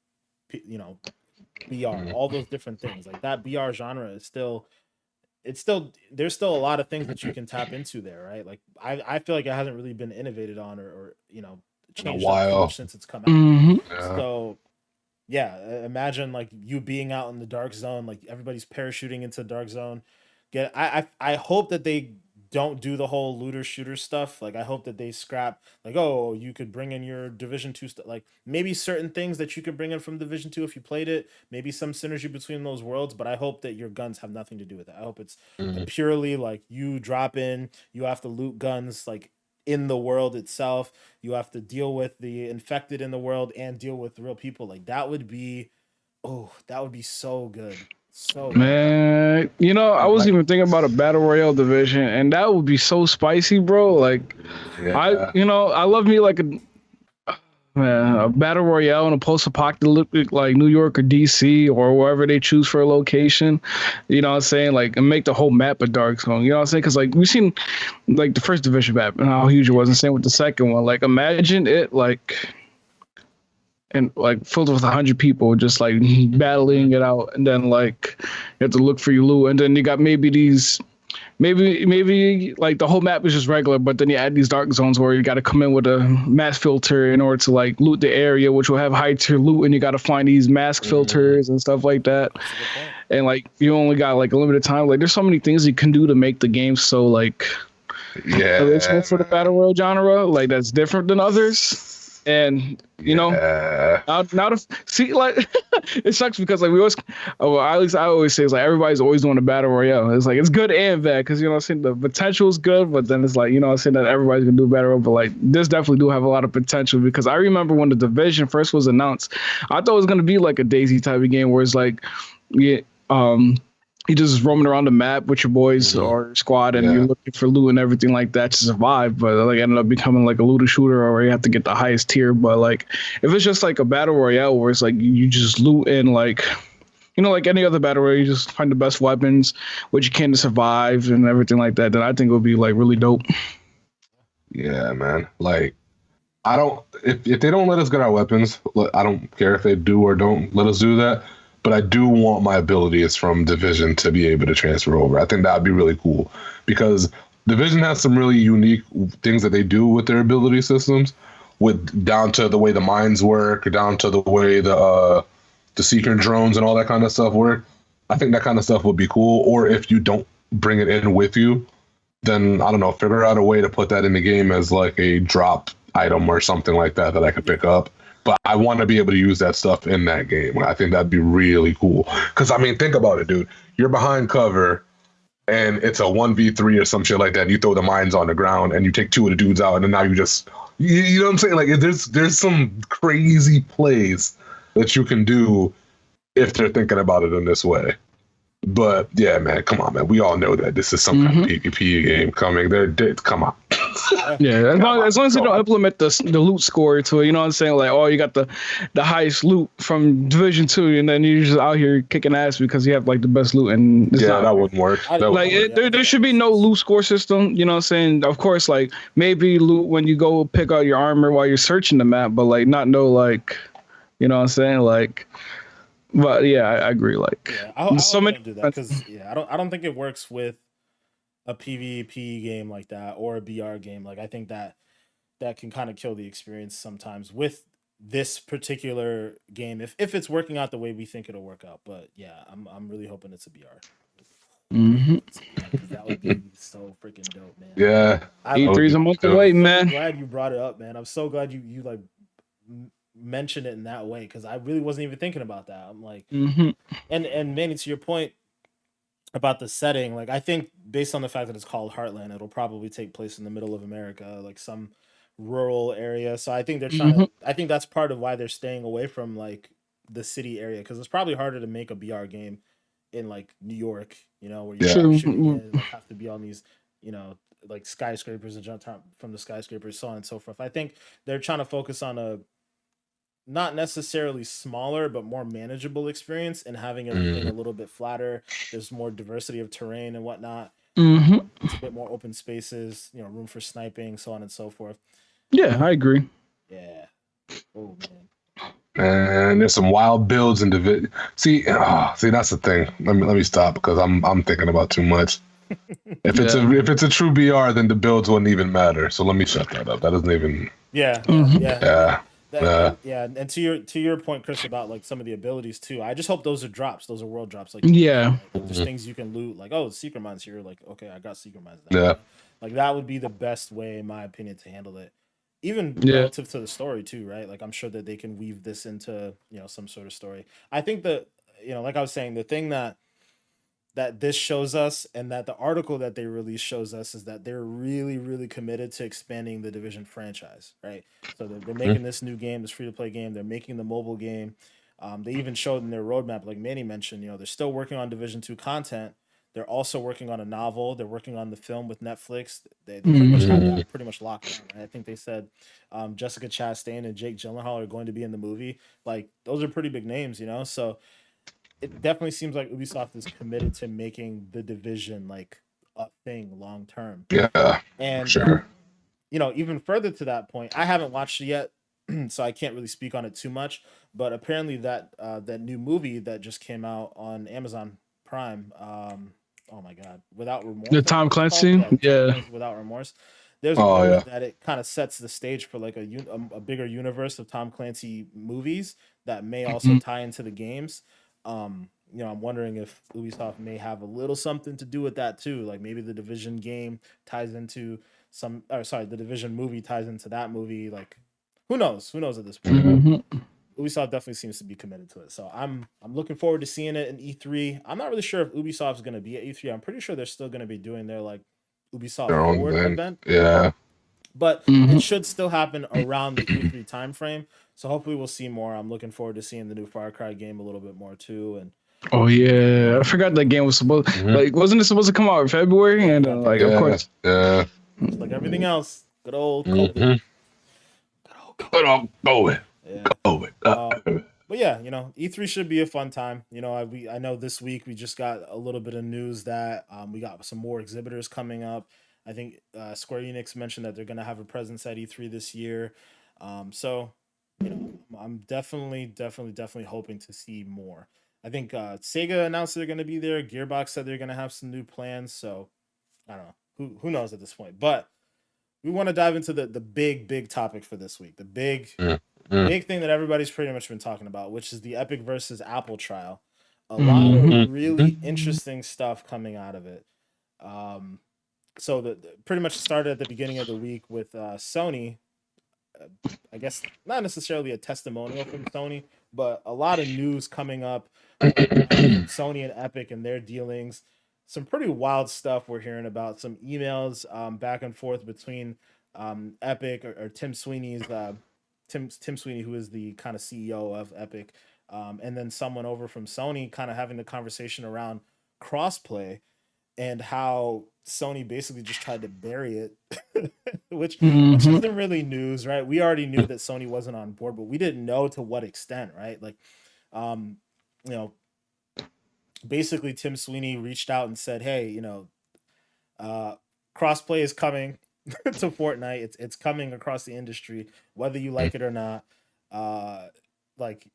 BR, all those different things. Like that BR genre is still, it's still, there's still a lot of things that you can tap into there, right? Like I feel like it hasn't really been innovated on or In a changed up too much while. since it's come out. Mhm. Yeah. So yeah, imagine like you being out in the dark zone, like everybody's parachuting into dark zone. I hope that they don't do the whole looter shooter stuff. Like I hope that they scrap like, oh, you could bring in your Division 2 stuff, like maybe certain things that you could bring in from Division 2 if you played it, maybe some synergy between those worlds, but I hope that your guns have nothing to do with it. I hope it's Mhm. purely like you drop in, you have to loot guns like in the world itself, you have to deal with the infected in the world and deal with real people. Like that would be, oh, that would be so good, so good. Man, I And was like, even thinking about a battle royale division, and that would be so spicy, bro. Like, yeah, I love me like a battle royale in a post-apocalyptic like New York or DC or wherever they choose for a location. You know what I'm saying? Like, and make the whole map a dark zone. You know what I'm saying? Because like we've seen like the first division map and how huge it was, and same with the second one. Like, imagine it like and like filled with 100 people just like battling it out, and then like you have to look for your loot, and then you got maybe like the whole map is just regular, but then you add these dark zones where you got to come in with a mask filter in order to like loot the area, which will have high tier loot, and you got to find these mask mhm, filters and stuff like that. That's a good point. And like you only got like a limited time. Like there's so many things you can do to make the game so like original yeah, for the battle man, royale genre, like that's different than others. And yeah, now to see like it sucks because like we always, well, at least I always say it's like everybody's always doing a battle royale. It's like it's good and bad because what I'm saying, the potential is good, but then it's like I'm saying that everybody's gonna do battle royale, but like this definitely do have a lot of potential because I remember when the division first was announced, I thought it was gonna be like a Daisy type of game where it's like yeah um you just roaming around the map with your boys mhm, or squad and you're yeah, looking for loot and everything like that to survive, but like ended up becoming like a looter shooter or you have to get the highest tier. But like if it's just like a battle royale where it's like you just loot and like like any other battle royale, you just find the best weapons, what you can to survive and everything like that, then I think it would be like really dope. yeah, man. Like, I don't if they don't let us get our weapons, I don't care if they do or don't let us do that. But I do want my abilities from Division to be able to transfer over. I think that'd be really cool because Division has some really unique things that they do with their ability systems, with down to the way the mines work, down to the way the seeker drones and all that kind of stuff work. I think that kind of stuff would be cool. Or if you don't bring it in with you, then I don't know, figure out a way to put that in the game as like a drop item or something like that that I could Yeah, pick up. But I want to be able to use that stuff in that game. I think that'd be really cool. Because I mean, think about it, dude. You're behind cover and it's a 1v3 or some shit like that. And you throw the mines on the ground and you take two of the dudes out, and then now you just you know what I'm saying? Like there's some crazy plays that you can do if they're thinking about it in this way. But yeah, man, come on, man. We all know that this is some kind of Hmm. PvP game coming. They're come on. yeah, Yeah, as Come long, on, as long as they come don't on. implement the loot score to it, you know what I'm saying? Like, oh, you got the highest loot from Division Two, and then you're just out here kicking ass because you have like the best loot, and it's Yeah, not that wouldn't work. That I like wouldn't don't, work. yeah, I don't there think that should be makes no sense. loot score system. You know what I'm saying? Of course, like maybe loot when you go pick out your armor while you're searching the map, but like not no like you know what I'm saying? Like, but yeah, I agree. Like, Yeah, I there's so hope they many. don't do that because yeah, I don't think it works with a PvP game like that or a BR game. Like I think that can kind of kill the experience sometimes with this particular game, if it's working out the way we think it'll work out. But yeah, I'm really hoping it's a BR. Mm-hmm. Because that would be so freaking dope, man. Yeah. E3's a month I'm away, so man. glad you brought it up, man. I'm so glad you like mentioned it in that way because I really wasn't even thinking about that. I'm like, and Manny, to your point about the setting, like I think based on the fact that it's called Heartland, it'll probably take place in the middle of America, like some rural area. So I think they're trying to. I think that's part of why they're staying away from like the city area because it's probably harder to make a BR game in like New York, you know, where you're shooting in, like have to be on these, you know, like skyscrapers and jump from the skyscrapers, so on and so forth. I think they're trying to focus on a not necessarily smaller but more manageable experience and having everything a little bit flatter. There's more diversity of terrain and whatnot. It's a bit more open spaces, you know, room for sniping, so on and so forth. Yeah, I agree. Yeah. Oh man. And there's some wild builds in the see that's the thing. Let me stop because I'm thinking about too much. If it's a true BR, then the builds wouldn't even matter. So let me shut that up. That doesn't even. Yeah. And to your point, Chris, about like some of the abilities too. I just hope those are drops. Those are world drops. Like like there's things you can loot. Like secret mines here. Like okay, I got secret mines. Like that would be the best way, in my opinion, to handle it. Even relative to the story too, right? Like I'm sure that they can weave this into some sort of story. I think that like I was saying, the thing that this shows us and that the article that they released shows us is that they're really, really committed to expanding the Division franchise, right? So they're making this new game, this free to play game. They're making the mobile game. They even showed in their roadmap, like Manny mentioned, they're still working on Division 2 content. They're also working on a novel. They're working on the film with Netflix. They pretty much have that pretty much locked down. Right? I think they said Jessica Chastain and Jake Gyllenhaal are going to be in the movie. Like those are pretty big names, So it definitely seems like Ubisoft is committed to making the Division like a thing long term. Yeah, and sure. Even further to that point, I haven't watched it yet, so I can't really speak on it too much. But apparently, that new movie that just came out on Amazon Prime, oh my god, Without Remorse, the Tom Clancy, Without Remorse. There's rumors that it kind of sets the stage for like a bigger universe of Tom Clancy movies that may also tie into the games. I'm wondering if Ubisoft may have a little something to do with that too. Like maybe the Division game ties into the Division movie ties into that movie. Like, who knows? Who knows at this point? Ubisoft definitely seems to be committed to it. So I'm looking forward to seeing it in E3. I'm not really sure if Ubisoft's going to be at E3. I'm pretty sure they're still going to be doing their like Ubisoft Forward event. Yeah. But it should still happen around the E3 timeframe. So hopefully we'll see more. I'm looking forward to seeing the new Far Cry game a little bit more too. And I forgot that game was supposed wasn't it supposed to come out in February? And of course, just like everything else, good old COVID. Good old COVID. But yeah, E3 should be a fun time. I know this week we just got a little bit of news that we got some more exhibitors coming up. I think Square Enix mentioned that they're going to have a presence at E3 this year. So, I'm definitely hoping to see more. I think Sega announced they're going to be there. Gearbox said they're going to have some new plans. So, I don't know. Who knows at this point? But we want to dive into the big topic for this week. The big thing that everybody's pretty much been talking about, which is the Epic versus Apple trial. A lot of really interesting stuff coming out of it. So the pretty much started at the beginning of the week with Sony. I guess not necessarily a testimonial from Sony, but a lot of news coming up from Sony and Epic and their dealings. Some pretty wild stuff we're hearing about. Some emails back and forth between Epic or Tim Sweeney's Tim Sweeney, who is the kind of CEO of Epic, and then someone over from Sony, kind of having the conversation around crossplay and how Sony basically just tried to bury it, which isn't really news, right? We already knew that Sony wasn't on board, but we didn't know to what extent, right? Like, basically Tim Sweeney reached out and said, hey, crossplay is coming to Fortnite. It's coming across the industry, whether you like it or not. Like,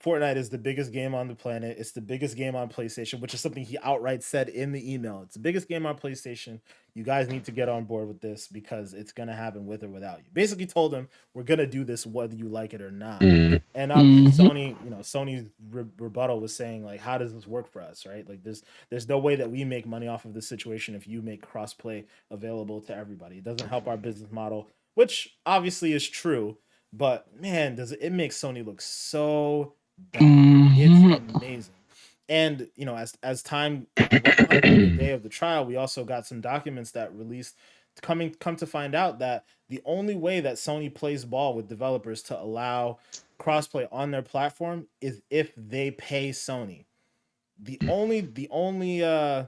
Fortnite is the biggest game on the planet. It's the biggest game on PlayStation, which is something he outright said in the email. It's the biggest game on PlayStation. You guys need to get on board with this because it's gonna happen with or without you. Basically told him we're gonna do this whether you like it or not. Mm. And obviously Sony's rebuttal was saying like, how does this work for us, right? Like there's no way that we make money off of this situation if you make crossplay available to everybody. It doesn't help our business model, which obviously is true. But man, does it makes Sony look so bad. It's amazing. And as time went on, the day of the trial, we also got some documents that released come to find out that the only way that Sony plays ball with developers to allow crossplay on their platform is if they pay Sony. The only out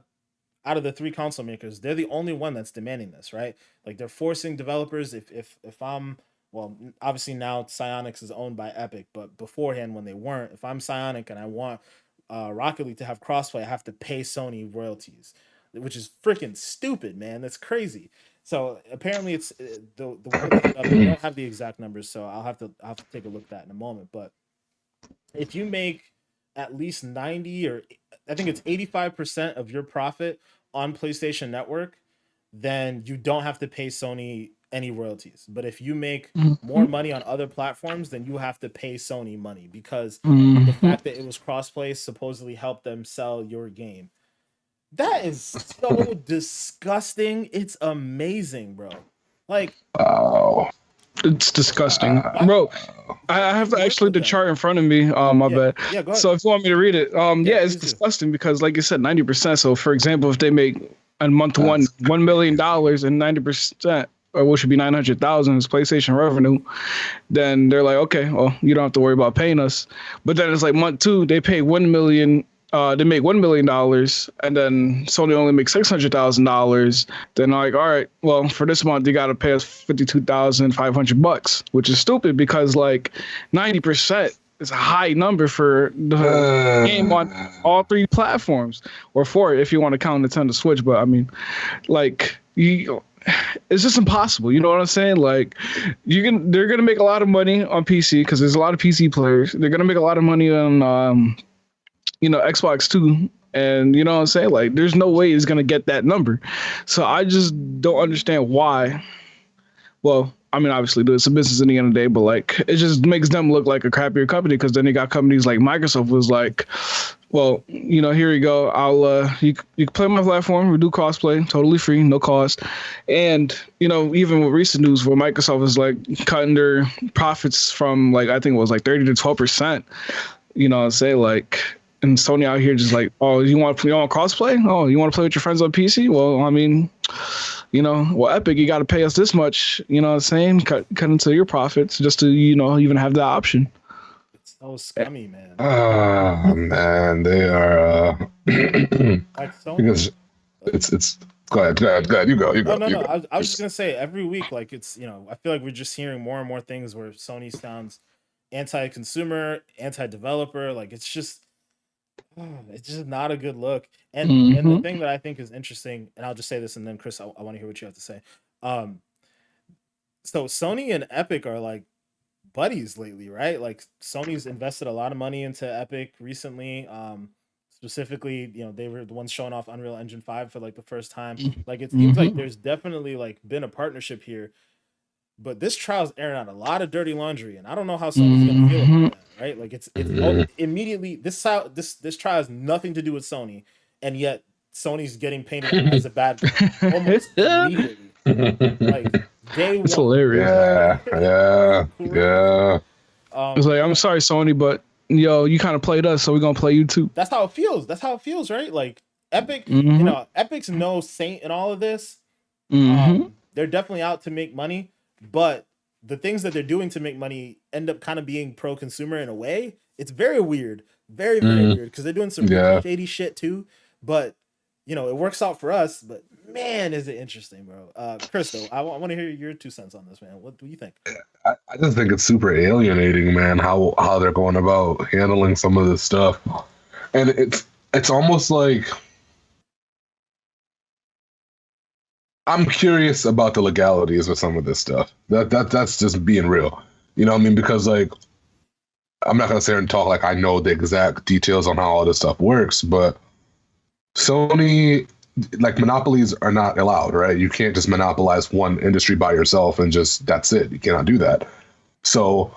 of the three console makers, they're the only one that's demanding this, right? Like they're forcing developers. If I'm well, obviously now Psyonix is owned by Epic, but beforehand when they weren't, if I'm Psyonix and I want Rocket League to have crossplay, I have to pay Sony royalties, which is freaking stupid, man. That's crazy. So apparently it's the way they don't have the exact numbers, so I'll have to take a look at that in a moment. But if you make at least 90 or I think it's 85% of your profit on PlayStation Network, then you don't have to pay Sony any royalties. But if you make more money on other platforms, then you have to pay Sony money because the fact that it was crossplay supposedly helped them sell your game. That is so disgusting. It's amazing, bro. Like, wow. It's disgusting, bro. I have actually the chart in front of me. My bad. Yeah, go ahead. So if you want me to read it, it's disgusting because, like you said, 90%. So for example, if they make in month one $1 million and 90%, or what should be 900,000 is PlayStation revenue, then they're like, okay, well, you don't have to worry about paying us. But then it's like month two, they pay 1 million. They make $1 million, and then Sony only makes $600,000. Then like, all right, well, for this month you got to pay us $52,500, which is stupid because like 90% is a high number for the game on all three platforms, or four if you want to count Nintendo Switch. But I mean, like it's just impossible. You know what I'm saying? Like they're gonna make a lot of money on PC because there's a lot of PC players. They're gonna make a lot of money on Xbox too. And you know what I'm saying? Like there's no way it's gonna get that number. So I just don't understand why. Well, I mean, obviously, it's a business in the end of the day, but like, it just makes them look like a crappier company because then they got companies like Microsoft was like, well, here you go. You can play on my platform. We do crossplay, totally free, no cost. And, even with recent news where Microsoft is like cutting their profits from like, I think it was like 30 to 12%, say like, and Sony out here just like, oh, you want crossplay? Oh, you want to play with your friends on PC? Well, I mean, Epic, you got to pay us this much, you know what I'm saying? Cut into your profits just to, even have that option. It's so scummy, man. Oh, man, they are, like Sony, because it's, go ahead, you go. No. I was just going to say every week, like it's, I feel like we're just hearing more and more things where Sony sounds anti-consumer, anti-developer. Like it's just not a good look. And the thing that I think is interesting, and I'll just say this, and then Chris, I want to hear what you have to say. So Sony and Epic are like buddies lately, right? Like Sony's invested a lot of money into Epic recently. Specifically, they were the ones showing off Unreal Engine 5 for like the first time. Like it seems like there's definitely like been a partnership here. But this trial's airing out a lot of dirty laundry, and I don't know how Sony's gonna feel about that, right? Like it's immediately this trial has nothing to do with Sony, and yet Sony's getting painted as a bad guy almost immediately. Like day one. It's hilarious. Yeah. It's like, I'm sorry, Sony, but you kind of played us, so we're gonna play you too. That's how it feels, right? Like Epic, Epic's no saint in all of this. They're definitely out to make money. But the things that they're doing to make money end up kind of being pro-consumer in a way. It's very weird. Very, very weird. Because they're doing some shady shit too. But, it works out for us. But, man, is it interesting, bro. Chris, though, I want to hear your 2 cents on this, man. What do you think? I just think it's super alienating, man, how they're going about handling some of this stuff. And it's almost like... I'm curious about the legalities of some of this stuff. That's just being real. You know what I mean? Because like I'm not gonna sit here and talk like I know the exact details on how all this stuff works, but Sony, like monopolies are not allowed, right? You can't just monopolize one industry by yourself and just that's it. You cannot do that. So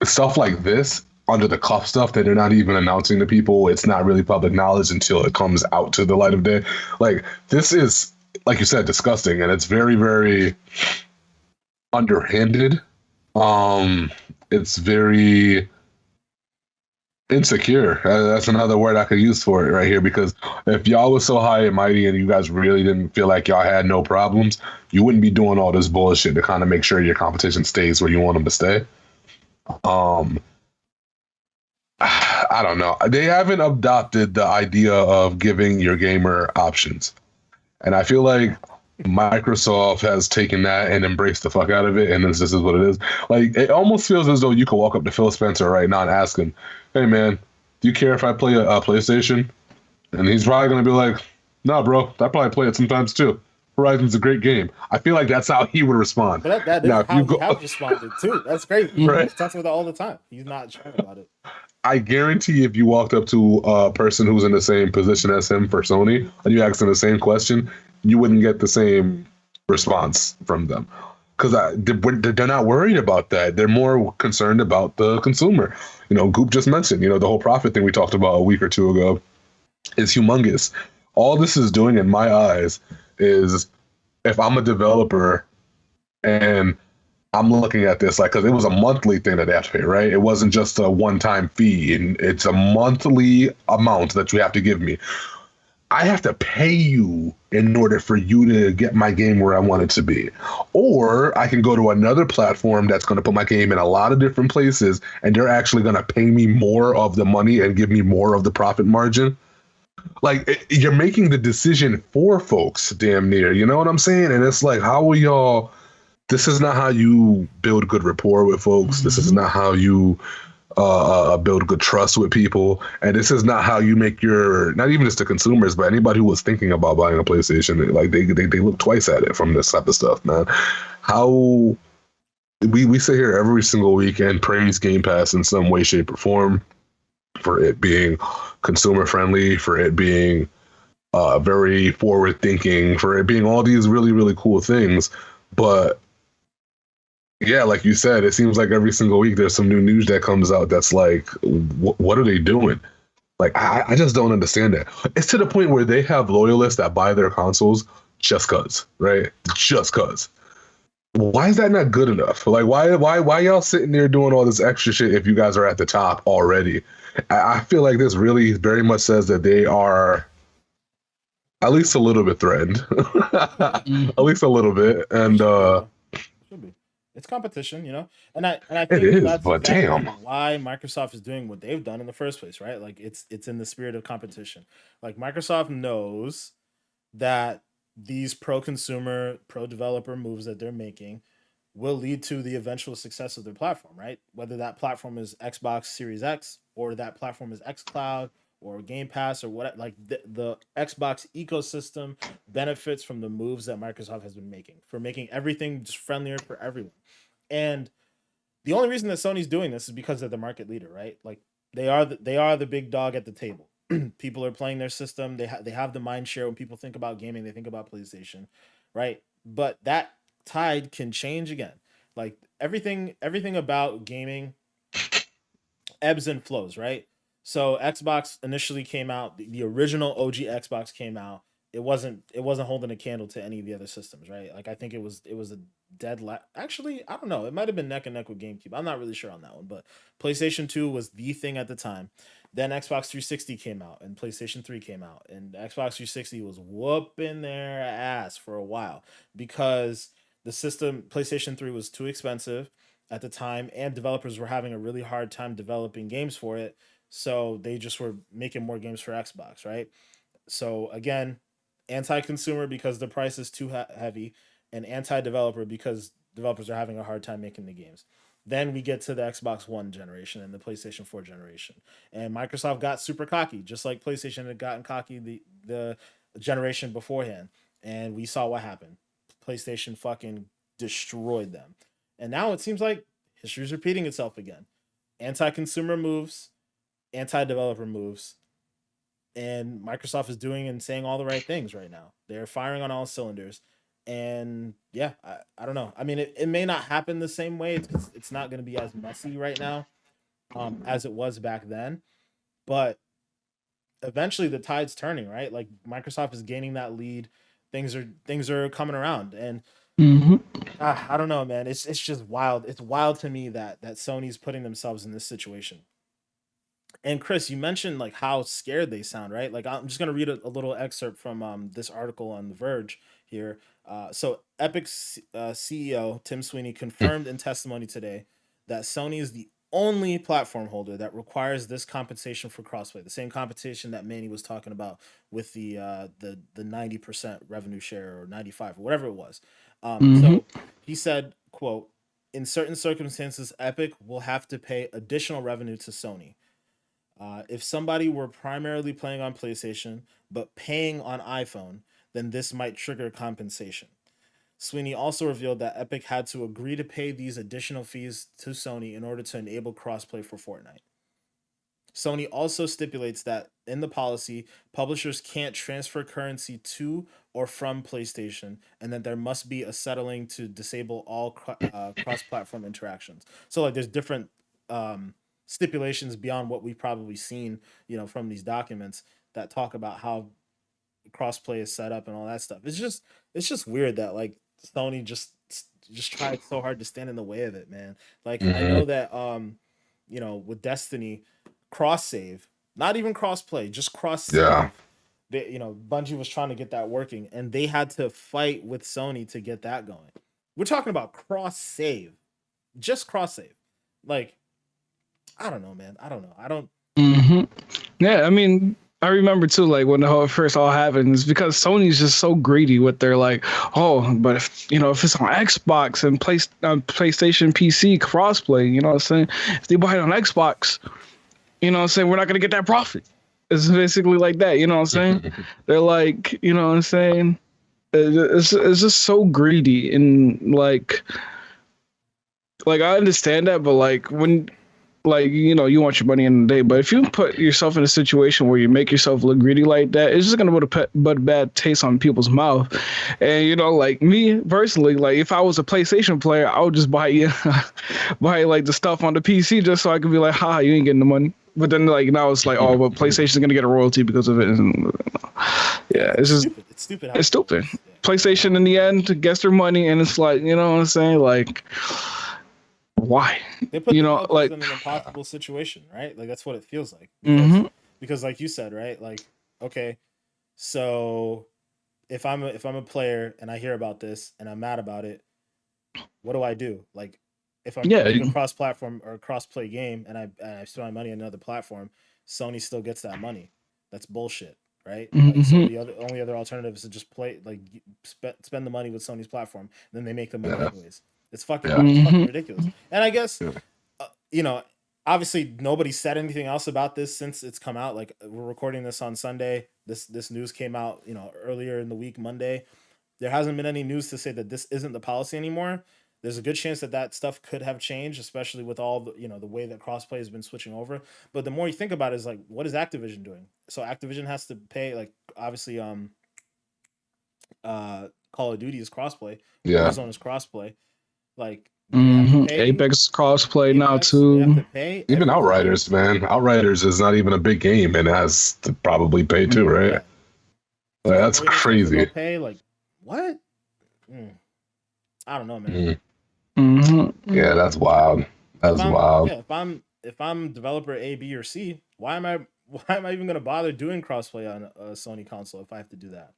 stuff like this, under the cuff stuff that they're not even announcing to people, it's not really public knowledge until it comes out to the light of day. Like this is, like you said, disgusting, and it's very, very underhanded. Um, it's very insecure. That's another word I could use for it right here. Because if y'all was so high and mighty and you guys really didn't feel like y'all had no problems, you wouldn't be doing all this bullshit to kind of make sure your competition stays where you want them to stay. Um, I don't know. They haven't adopted the idea of giving your gamer options, and I feel like Microsoft has taken that and embraced the fuck out of it, and this is what it is. Like, it almost feels as though you could walk up to Phil Spencer right now and ask him, "Hey, man, do you care if I play a PlayStation?" And he's probably gonna be like, "Nah, bro, I probably play it sometimes too. Horizon's a great game." I feel like that's how he would respond. But that Now, is if how you he go, has responded too. That's great. He right? talks about it all the time. He's not shy about it. I guarantee if you walked up to a person who's in the same position as him for Sony and you asked them the same question, you wouldn't get the same response from them because they're not worried about that. They're more concerned about the consumer. You know, Goop just mentioned, you know, the whole profit thing we talked about a week or two ago is humongous. All this is doing in my eyes is if I'm a developer and I'm looking at this like, because it was a monthly thing that they have to pay, right? It wasn't just a one-time fee, and it's a monthly amount that you have to give me. I have to pay you in order for you to get my game where I want it to be. Or I can go to another platform that's going to put my game in a lot of different places, and they're actually going to pay me more of the money and give me more of the profit margin. Like, you're making the decision for folks, damn near. You know what I'm saying? And it's like, how are y'all? This is not how you build good rapport with folks. This is not how you build good trust with people. And this is not how you make your, not even just the consumers, but anybody who was thinking about buying a PlayStation, like they look twice at it from this type of stuff, man. How we sit here every single week and praise Game Pass in some way, shape, or form for it being consumer friendly, for it being very forward thinking, for it being all these really, really cool things. But yeah, like you said, it seems like every single week there's some new news that comes out that's like, what are they doing? Like, I just don't understand that. It's to the point where they have loyalists that buy their consoles just cause, right? Just cause. Why is that not good enough? Like, why y'all sitting there doing all this extra shit if you guys are at the top already? I feel like this really very much says that they are at least a little bit threatened, at least a little bit, and Should be. It's competition, you know, and I it think is. that's But exactly damn, why Microsoft is doing what they've done in the first place, right? Like it's in the spirit of competition. Like Microsoft knows that these pro consumer, pro developer moves that they're making will lead to the eventual success of their platform, right? Whether that platform is Xbox Series X or that platform is xCloud or Game Pass or what, like the Xbox ecosystem benefits from the moves that Microsoft has been making for making everything just friendlier for everyone. And the only reason that Sony's doing this is because they're the market leader, right? Like they are the big dog at the table. People are playing their system. They have the mind share. When people think about gaming, they think about PlayStation, right? But that tide can change again. Like everything about gaming ebbs and flows, right? So Xbox initially came out, the original OG Xbox came out. It wasn't holding a candle to any of the other systems, right? Like I think it was a actually, I don't know. It might have been neck and neck with GameCube. I'm not really sure on that one, but PlayStation 2 was the thing at the time. Then Xbox 360 came out and PlayStation 3 came out and Xbox 360 was whooping their ass for a while because the system PlayStation 3 was too expensive at the time, and developers were having a really hard time developing games for it. So they just were making more games for Xbox, right? So again, anti-consumer because the price is too heavy, and anti-developer because developers are having a hard time making the games. Then we get to the Xbox One generation and the PlayStation 4 generation. And Microsoft got super cocky, just like PlayStation had gotten cocky the generation beforehand. And we saw what happened. PlayStation fucking destroyed them. And now it seems like history's repeating itself again. anti-consumer moves, anti-developer moves, and Microsoft is doing and saying all the right things right now. They're firing on all cylinders. And yeah, I don't know. I mean, it may not happen the same way. It's not going to be as messy right now as it was back then. But eventually the tide's turning, right? Like Microsoft is gaining that lead. Things are coming around. And Mm-hmm. I don't know, man. It's just wild. It's wild to me that Sony's putting themselves in this situation. And Chris, you mentioned like how scared they sound, right? Like I'm just gonna read a little excerpt from this article on The Verge here. So Epic's CEO Tim Sweeney confirmed in testimony today that Sony is the only platform holder that requires this compensation for crossplay, the same compensation that Manny was talking about with the 90% revenue share or 95 or whatever it was. Mm-hmm. So he said, "quote In certain circumstances, Epic will have to pay additional revenue to Sony." If somebody were primarily playing on PlayStation but paying on iPhone, then this might trigger compensation. Sweeney also revealed that Epic had to agree to pay these additional fees to Sony in order to enable crossplay for Fortnite. Sony also stipulates that in the policy, publishers can't transfer currency to or from PlayStation, and that there must be a settling to disable all cross-platform interactions. So, like, there's different stipulations beyond what we've probably seen, from these documents that talk about how crossplay is set up and all that stuff. It's just weird that like Sony just tried so hard to stand in the way of it, man. Like I Mm-hmm. know that with Destiny cross save, not even cross play, just cross Yeah. save. Bungie was trying to get that working, and they had to fight with Sony to get that going. We're talking about cross save, just cross save. Like I don't know, man. I don't know. I don't. Mm-hmm. Yeah, I mean, I remember too, like when the whole first all happened, it's because Sony's just so greedy with their like, oh, but if it's on Xbox and PlayStation PC crossplay, you know what I'm saying? If they buy it on Xbox, you know what I'm saying, we're not gonna get that profit. It's basically like that, you know what I'm saying? They're like, you know what I'm saying? It's just so greedy and like I understand that, but like when like you want your money in the day, but if you put yourself in a situation where you make yourself look greedy like that, it's just gonna put a bad taste on people's mouth. And like me personally, like if I was a PlayStation player, I would just buy buy like the stuff on the PC just so I could be like, ha, you ain't getting the money. But then like now it's like, oh, but PlayStation's gonna get a royalty because of it. And, yeah, it's just Stupid. It's stupid. it's stupid. Yeah. PlayStation in the end gets their money, and it's like, you know what I'm saying, like why? They put developers Like, in an impossible situation, right? Like that's what it feels like. mm-hmm. Because like you said, right? Like, okay, so if I'm a player and I hear about this and I'm mad about it, what do I do? Like, if I'm Yeah. playing a cross-platform or a cross-play game and I spend my money on another platform, Sony still gets that money. That's bullshit, right? Like, so Mm-hmm. the only other alternative is to just play like spend the money with Sony's platform, and then they make the money Yeah. anyways. It's fucking, Yeah. it's fucking Mm-hmm. ridiculous. And I guess Yeah. you know, obviously nobody said anything else about this since it's come out. Like we're recording this on Sunday. This news came out, earlier in the week, Monday. There hasn't been any news to say that this isn't the policy anymore. There's a good chance that stuff could have changed, especially with all the way that crossplay has been switching over. But the more you think about it, is like, what is Activision doing? So Activision has to pay, like, obviously, Call of Duty is crossplay, Yeah. Warzone is crossplay. Like, do they have to Mm-hmm. pay Apex crossplay now Apex? They have too. to pay Even everything. Outriders, man. Outriders is not even a big game and has to probably pay too, right? Yeah. So Like, that's Warriors have to go crazy. pay, like, what? Mm, I don't know, man. Mm. Mm-hmm. Yeah, that's wild. That's wild. If I'm developer A, B, or C, why am I even gonna bother doing crossplay on a Sony console if I have to do that?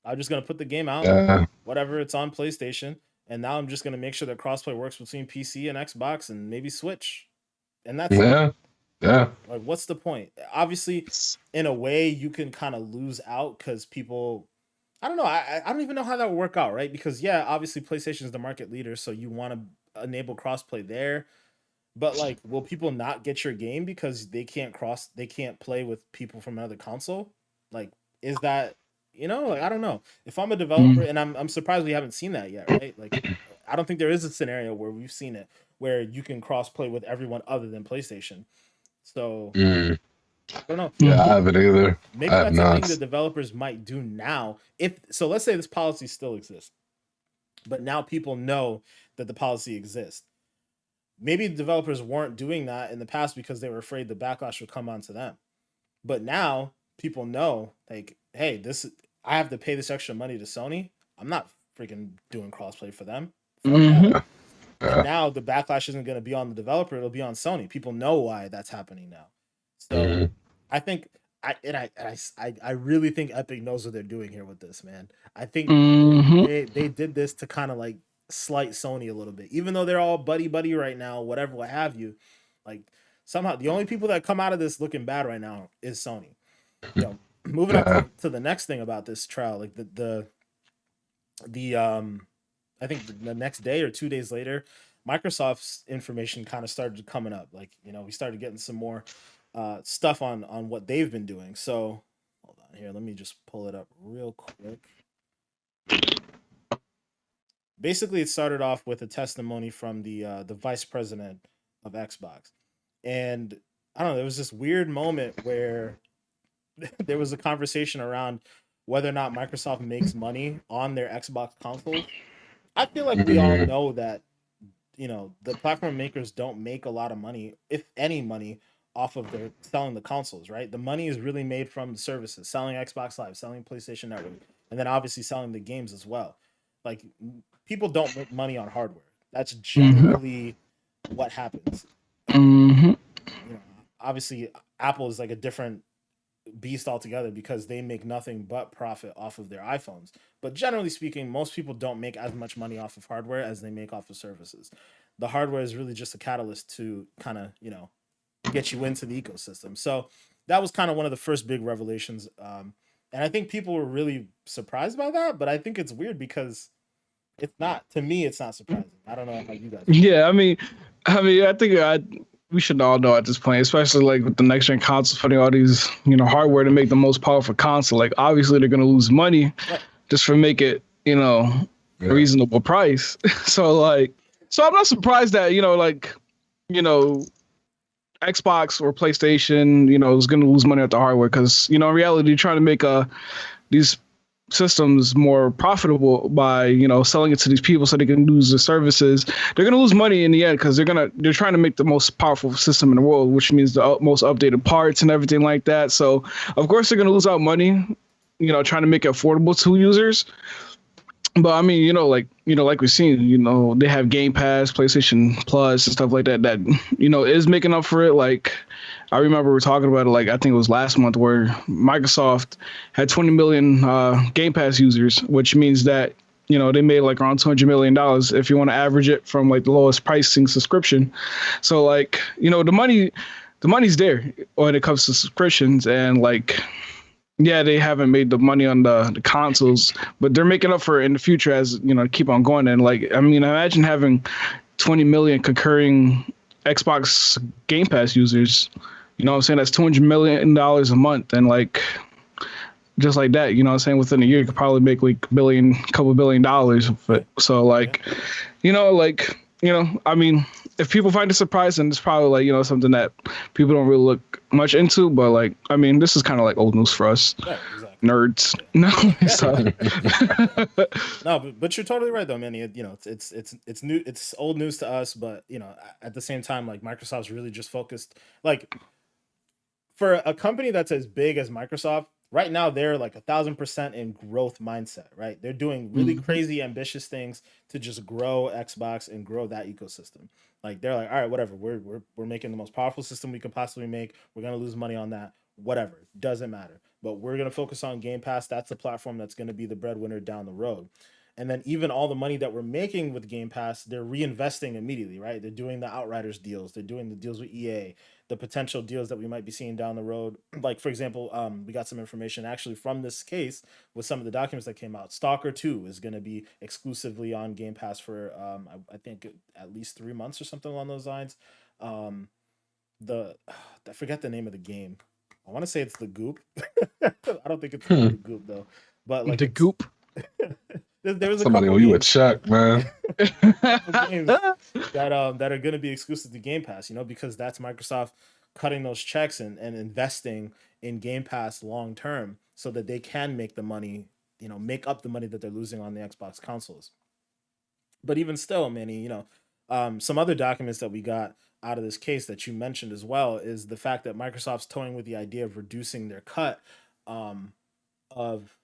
I'm just gonna put the game out, Yeah. whatever, it's on PlayStation, and now I'm just gonna make sure that crossplay works between PC and Xbox and maybe Switch, and that's it. Yeah. Yeah. Like, what's the point? Obviously, in a way, you can kind of lose out because people. I don't know. I don't even know how that would work out, right? Because yeah, obviously PlayStation is the market leader, so you want to enable crossplay there. But like, will people not get your game because they can't play with people from another console? Like, is that like, I don't know. If I'm a developer, and I'm surprised we haven't seen that yet, right? Like, I don't think there is a scenario where we've seen it where you can cross play with everyone other than PlayStation. So Mm. I don't know. Yeah, I Mhm. haven't either. I Maybe have that's a thing not. the developers might do now. If so, let's say this policy still exists, but now people know that the policy exists. Maybe the developers weren't doing that in the past because they were afraid the backlash would come onto them. But now people know, like, hey, this I have to pay this extra money to Sony. I'm not freaking doing crossplay for them. Fuck that. Mhm. Yeah. And Yeah. now the backlash isn't going to be on the developer; it'll be on Sony. People know why that's happening now. So Mhm. I think I really think Epic knows what they're doing here with this, man. I think Mhm. they did this to kind of like slight Sony a little bit, even though they're all buddy buddy right now, whatever, what have you. Like somehow the only people that come out of this looking bad right now is Sony. Moving on Yeah. to the next thing about this trial, like the I think the next day or 2 days later, Microsoft's information kind of started coming up. Like, we started getting some more stuff on what they've been doing. So hold on here, let me just pull it up real quick. Basically, it started off with a testimony from the vice president of Xbox, and I don't know. There was this weird moment where there was a conversation around whether or not Microsoft makes money on their Xbox consoles. I feel like we all Mhm. know that the platform makers don't make a lot of money, if any money, off of their selling the consoles, right? The money is really made from the services, selling Xbox Live, selling PlayStation Network, and then obviously selling the games as well. Like people don't make money on hardware. That's Mhm. generally what happens. Mhm. You know, obviously Apple is like a different beast altogether because they make nothing but profit off of their iPhones. But generally speaking, most people don't make as much money off of hardware as they make off of services. The hardware is really just a catalyst to kind of, get you into the ecosystem. So that was kind of one of the first big revelations. And I think people were really surprised by that, but I think it's weird because it's not, to me, it's not surprising. I don't know how you guys feel. Yeah, I think we should all know at this point, especially like with the next gen consoles putting all these, hardware to make the most powerful console. Like obviously they're gonna lose money Right. just for make it, a Yeah. reasonable price. So I'm not surprised that, you know, Xbox or PlayStation, is gonna lose money at the hardware because, in reality, trying to make these systems more profitable by selling it to these people so they can use the services. They're going to lose money in the end because they're trying to make the most powerful system in the world, which means the most updated parts and everything like that. So of course they're going to lose out money, trying to make it affordable to users. But I mean, like we've seen, they have Game Pass, PlayStation Plus, and stuff like that. That is making up for it. Like, I remember we were talking about it. Like, I think it was last month where Microsoft had 20 million Game Pass users, which means that they made like around $200 million if you want to average it from like the lowest pricing subscription. So like, the money's there when it comes to subscriptions, and like, yeah, they haven't made the money on the consoles, but they're making up for it in the future as keep on going. And like, I mean, imagine having 20 million concurring Xbox Game Pass users. You know what I'm saying? That's $200 million a month, and like just like that, what I'm saying, within a year, you could probably make like couple $1 billion. Yeah. But so Yeah. like, I mean, if people find it surprising, it's probably like something that people don't really look much into. But like, I mean, this is kind of like old news for us Right. Exactly. nerds. No, so No, but you're totally right though, Manny. It's new, it's old news to us, but at the same time, like Microsoft's really just focused, like for a company that's as big as Microsoft. Right now, they're like 1,000% in growth mindset. Right, they're doing really crazy, ambitious things to just grow Xbox and grow that ecosystem. Like they're like, all right, whatever. We're making the most powerful system we can possibly make. We're gonna lose money on that. Whatever, doesn't matter. But we're gonna focus on Game Pass. That's the platform that's gonna be the breadwinner down the road. And then even all the money that we're making with Game Pass, they're reinvesting immediately, right? They're doing the Outriders deals, they're doing the deals with EA, the potential deals that we might be seeing down the road. Like for example, we got some information actually from this case with some of the documents that came out. Stalker 2 is going to be exclusively on Game Pass for I think at least 3 months or something along those lines. Um, the I forget the name of the game. I want to say it's the Goop. I don't think it's called the Goop though, but like the it's goop. there was a Somebody couple owe you a games, check, man. games that are going to be exclusive to Game Pass, because that's Microsoft cutting those checks and investing in Game Pass long term so that they can make the money, make up the money that they're losing on the Xbox consoles. But even still, Manny, some other documents that we got out of this case that you mentioned as well is the fact that Microsoft's toying with the idea of reducing their cut um, of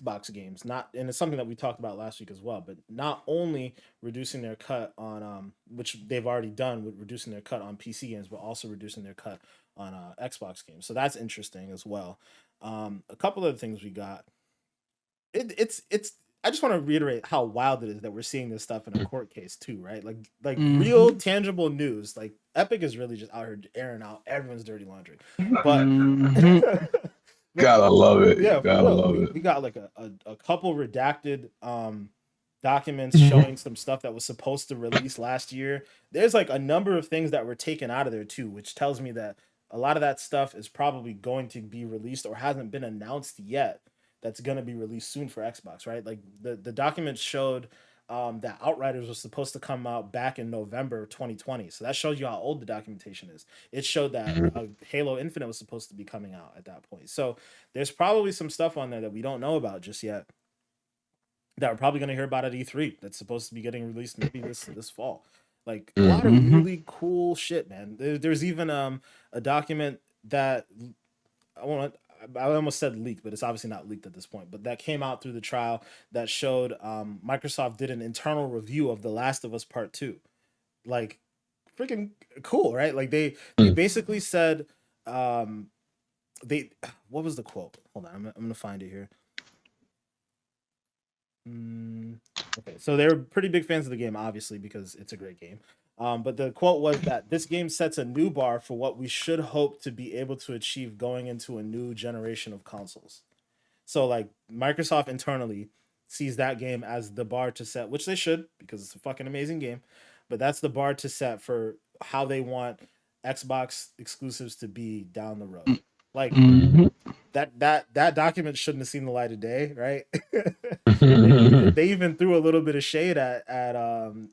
Xbox games. Not, and it's something that we talked about last week as well. But not only reducing their cut on, which they've already done with reducing their cut on PC games, but also reducing their cut on Xbox games. So that's interesting as well. A couple of things we got. It's I just want to reiterate how wild it is that we're seeing this stuff in a court case too, right? Like real tangible news. Like Epic is really just out here airing out everyone's dirty laundry. But Gotta love it. yeah, Gotta love it. we got like a couple redacted documents showing some stuff that was supposed to release last year. There's like a number of things that were taken out of there too, which tells me that a lot of that stuff is probably going to be released or hasn't been announced yet. That's going to be released soon for Xbox, right? Like the documents showed that Outriders was supposed to come out back in November 2020. So that shows you how old the documentation is. It showed that Halo Infinite was supposed to be coming out at that point. So there's probably some stuff on there that we don't know about just yet that we're probably going to hear about at E3 that's supposed to be getting released maybe this fall. Like a lot of really cool shit, man. There's even a document that I almost said leaked, but it's obviously not leaked at this point. But that came out through the trial that showed Microsoft did an internal review of The Last of Us Part 2. Like, freaking cool, right? Like they basically said what was the quote? Hold on, I'm gonna find it here. Okay, so they were pretty big fans of the game, obviously, because it's a great game. But the quote was that this game sets a new bar for what we should hope to be able to achieve going into a new generation of consoles. So, like, Microsoft internally sees that game as the bar to set, which they should, because it's a fucking amazing game. But that's the bar to set for how they want Xbox exclusives to be down the road. Like, that document shouldn't have seen the light of day, right? They even threw a little bit of shade at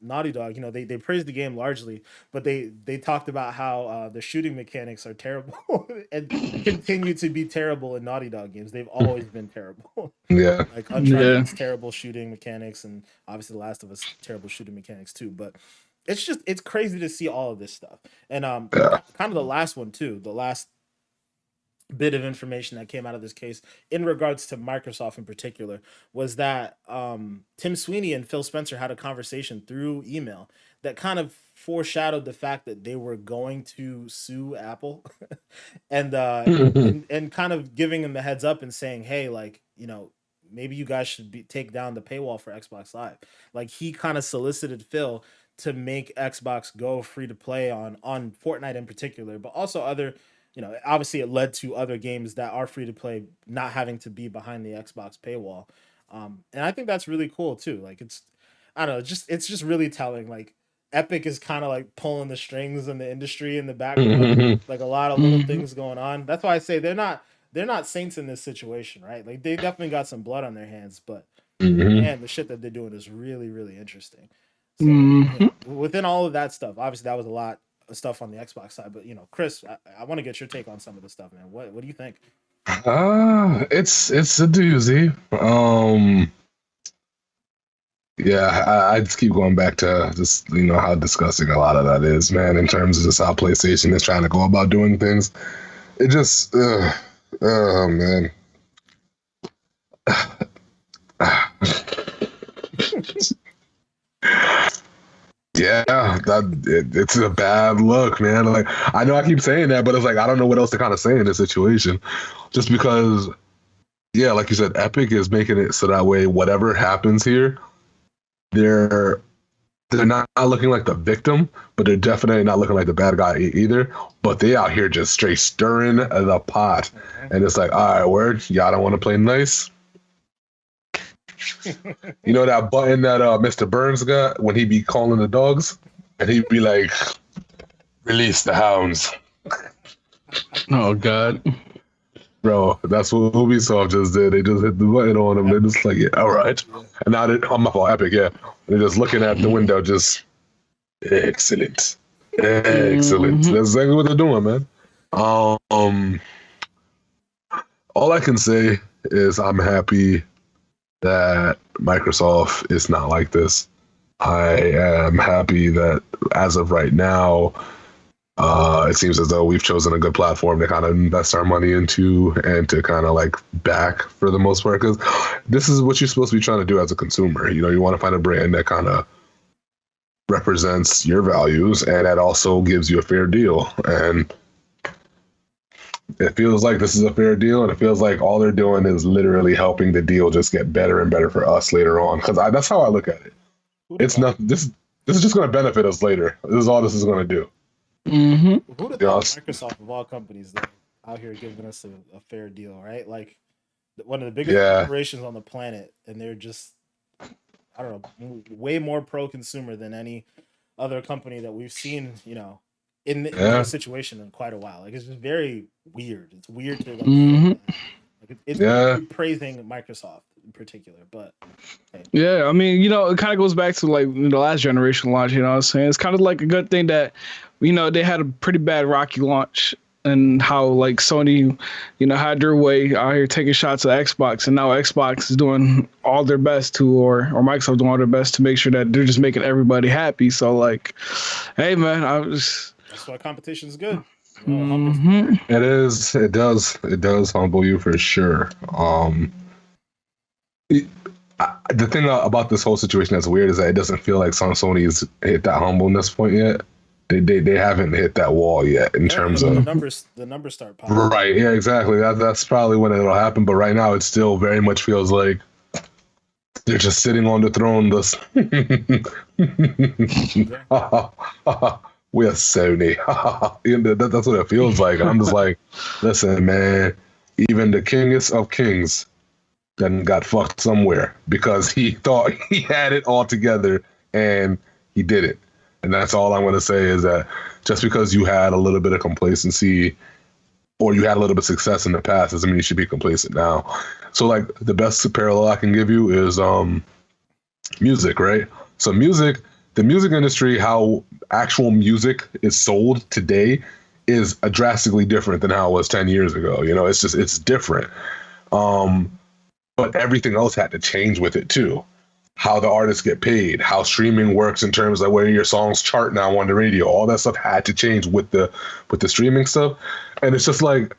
Naughty Dog. They praised the game largely, but they talked about how the shooting mechanics are terrible and continue to be terrible in Naughty Dog games. They've always been terrible. Yeah. Like Uncharted's terrible shooting mechanics, and obviously The Last of Us terrible shooting mechanics too. But it's crazy to see all of this stuff. And kind of the last one too, the last bit of information that came out of this case in regards to Microsoft in particular was that Tim Sweeney and Phil Spencer had a conversation through email that kind of foreshadowed the fact that they were going to sue Apple and kind of giving them the heads up and saying, hey, like, maybe you guys should take down the paywall for Xbox Live. Like, he kind of solicited Phil to make Xbox go free to play on Fortnite in particular, but also other, obviously it led to other games that are free to play not having to be behind the Xbox paywall. And I think that's really cool too. Like I don't know, it's just really telling. Like Epic is kind of like pulling the strings in the industry in the background, like a lot of little things going on. That's why I say they're not saints in this situation, right? Like they definitely got some blood on their hands, but man, the shit that they're doing is really, really interesting. So within all of that stuff, obviously that was a lot of stuff on the Xbox side, but Chris, I want to get your take on some of the stuff, man. What do you think? It's a doozy. Yeah, I just keep going back to just how disgusting a lot of that is, man. In terms of just how PlayStation is trying to go about doing things, it just, oh man. Yeah, it's a bad look, man. Like I know I keep saying that, but it's like I don't know what else to kind of say in this situation. Just because, yeah, like you said, Epic is making it so that way whatever happens here, they're not looking like the victim, but they're definitely not looking like the bad guy either. But they out here just straight stirring the pot, and it's like, all right, word, y'all don't want to play nice. You know that button that Mr. Burns got when he be calling the dogs, and he'd be like, "Release the hounds." Oh God. Bro, that's what Ubisoft just did. They just hit the button on them. They're just like, yeah, all right. Yeah. And now they, oh my fault, Epic, yeah. They're just looking at the window, just excellent, excellent. Mhm. That's exactly what they're doing, man. Um, all I can say is I'm happy that Microsoft is not like this. I am happy that as of right now, it seems as though we've chosen a good platform to kind of invest our money into and to kind of like back for the most part. Because this is what you're supposed to be trying to do as a consumer. You know, you want to find a brand that kind of represents your values and that also gives you a fair deal. And it feels like this is a fair deal, and it feels like all they're doing is literally helping the deal just get better and better for us later on. Because that's how I look at it. Who'd have It's thought? not this. This is just going to benefit us later. This is all this is going to do. Mhm. Who'd have Yeah, thought it's- Microsoft of all companies that out here giving us a fair deal, right? Like one of the biggest Yeah. corporations on the planet, and they're just I don't know, way more pro consumer than any other company that we've seen, you know, in Yeah. this situation in quite a while. Like it's just very weird. It's weird to like, Mhm. it's Yeah. weird praising Microsoft in particular, but hey. Yeah, I mean, you know, it kind of goes back to like the last generation launch. You know what I'm saying? It's kind of like a good thing that, you know, they had a pretty bad rocky launch, and how like Sony, you know, had their way out here taking shots at Xbox, and now Xbox is doing all their best to, or Microsoft doing all their best to make sure that they're just making everybody happy. So like, hey man, I was. That's why competition is good. You know, it humbles people. Mhm. It is. It does. It does humble you for sure. The thing about this whole situation that's weird is that it doesn't feel like Sony's hit that humbleness point yet. They haven't hit that wall yet in terms the of numbers start popping. right. Yeah, exactly. That's probably when it'll happen. But right now, it still very much feels like they're just sitting on the throne. This we're Sony. That's what it feels like. And I'm just like, listen, man. Even the kingest of kings then got fucked somewhere because he thought he had it all together and he didn't. And that's all I'm going to say is that just because you had a little bit of complacency or you had a little bit of success in the past doesn't mean you should be complacent now. So like the best parallel I can give you is music, right? So music, the music industry, how actual music is sold today is drastically different than how it was 10 years ago. You know, it's different. But everything else had to change with it too. How the artists get paid, how streaming works in terms of where your songs chart now on the radio, all that stuff had to change with the streaming stuff. And it's just like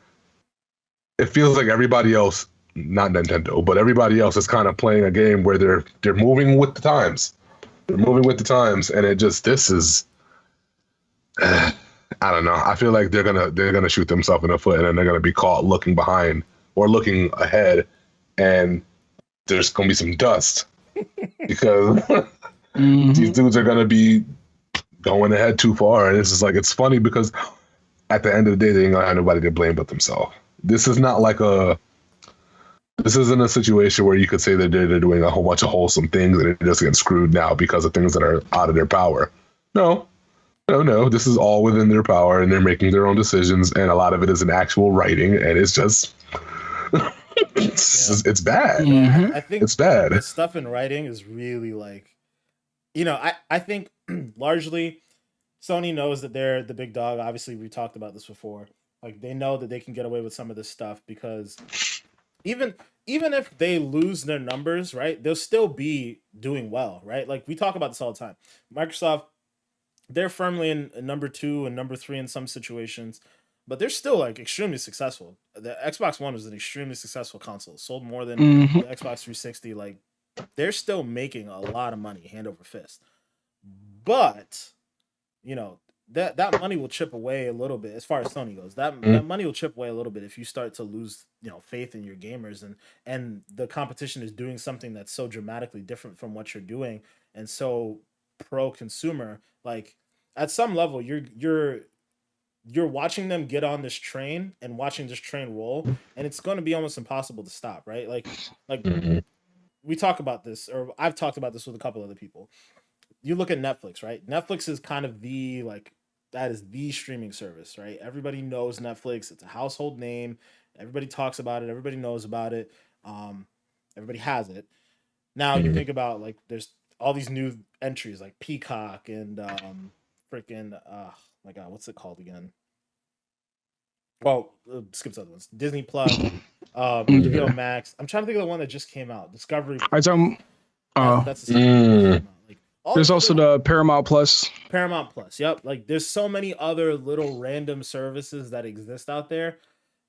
it feels like everybody else, not Nintendo, but everybody else is kind of playing a game where they're moving with the times. They're moving with the times, and it just this is I don't know. I feel like they're gonna shoot themselves in the foot, and then they're gonna be caught looking behind or looking ahead, and there's gonna be some dust because these dudes are gonna be going ahead too far, and it's just like it's funny because at the end of the day, they ain't gonna have nobody to blame but themselves. This is not like this isn't a situation where you could say that they're doing a whole bunch of wholesome things and they're just getting screwed now because of things that are out of their power. No. This is all within their power, and they're making their own decisions, and a lot of it is in actual writing, and it's just it's bad. Yeah, I think It's bad. the stuff in writing is really like, you know, I think largely Sony knows that they're the big dog. Obviously, we talked about this before. Like they know that they can get away with some of this stuff because even even if they lose their numbers, right, they'll still be doing well, right? Like we talk about this all the time. Microsoft, they're firmly in number two and number three in some situations, but they're still like extremely successful. The Xbox One was an extremely successful console, sold more than the Xbox 360. Like they're still making a lot of money hand over fist, but you know that money will chip away a little bit as far as Sony goes. That money will chip away a little bit if you start to lose, you know, faith in your gamers, and the competition is doing something that's so dramatically different from what you're doing and so pro consumer. Like at some level you're watching them get on this train and watching this train roll, and it's going to be almost impossible to stop, right? Like we talk about this, or I've talked about this with a couple other people. You look at Netflix, right? Netflix is kind of that is the streaming service, right? Everybody knows Netflix. It's a household name. Everybody talks about it. Everybody knows about it. Um, everybody has it. Now you Mhm. think about like there's all these new entries like Peacock and freaking my god, what's it called again? Well, skip the other ones. Disney Plus, HBO Yeah. Max. I'm trying to think of the one that just came out. Discovery I Plus. tell That's the second one that just Mm. came out. Like all there's these also little the Paramount Plus. Paramount Plus. Yep. Like there's so many other little random services that exist out there.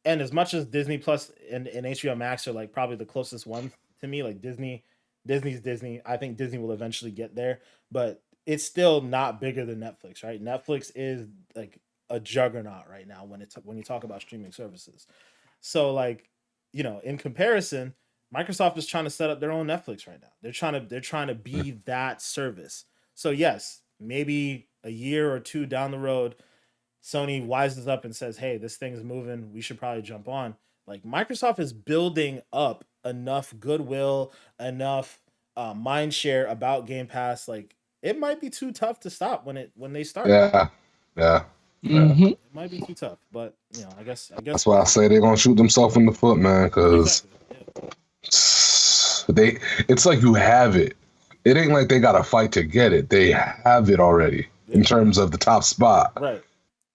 And as much as Disney Plus and HBO Max are like probably the closest ones to me, like Disney's Disney. I think Disney will eventually get there, but it's still not bigger than Netflix, right? Netflix is like a juggernaut right now when you talk about streaming services. So like, in comparison, Microsoft is trying to set up their own Netflix right now. They're trying to be that service. So yes, maybe a year or two down the road, Sony wises up and says, "Hey, this thing's moving. We should probably jump on." Like Microsoft is building up enough goodwill, enough mind share about Game Pass. Like it might be too tough to stop when they start. Yeah. Yeah. Yeah. Hmm. It might be too tough, but I guess That's why I say they're gonna shoot themselves in the foot, man. Because exactly. Yeah. they, it's like you have it. It ain't like they got to fight to get it. They have it already in Yeah. terms of the top spot. Right.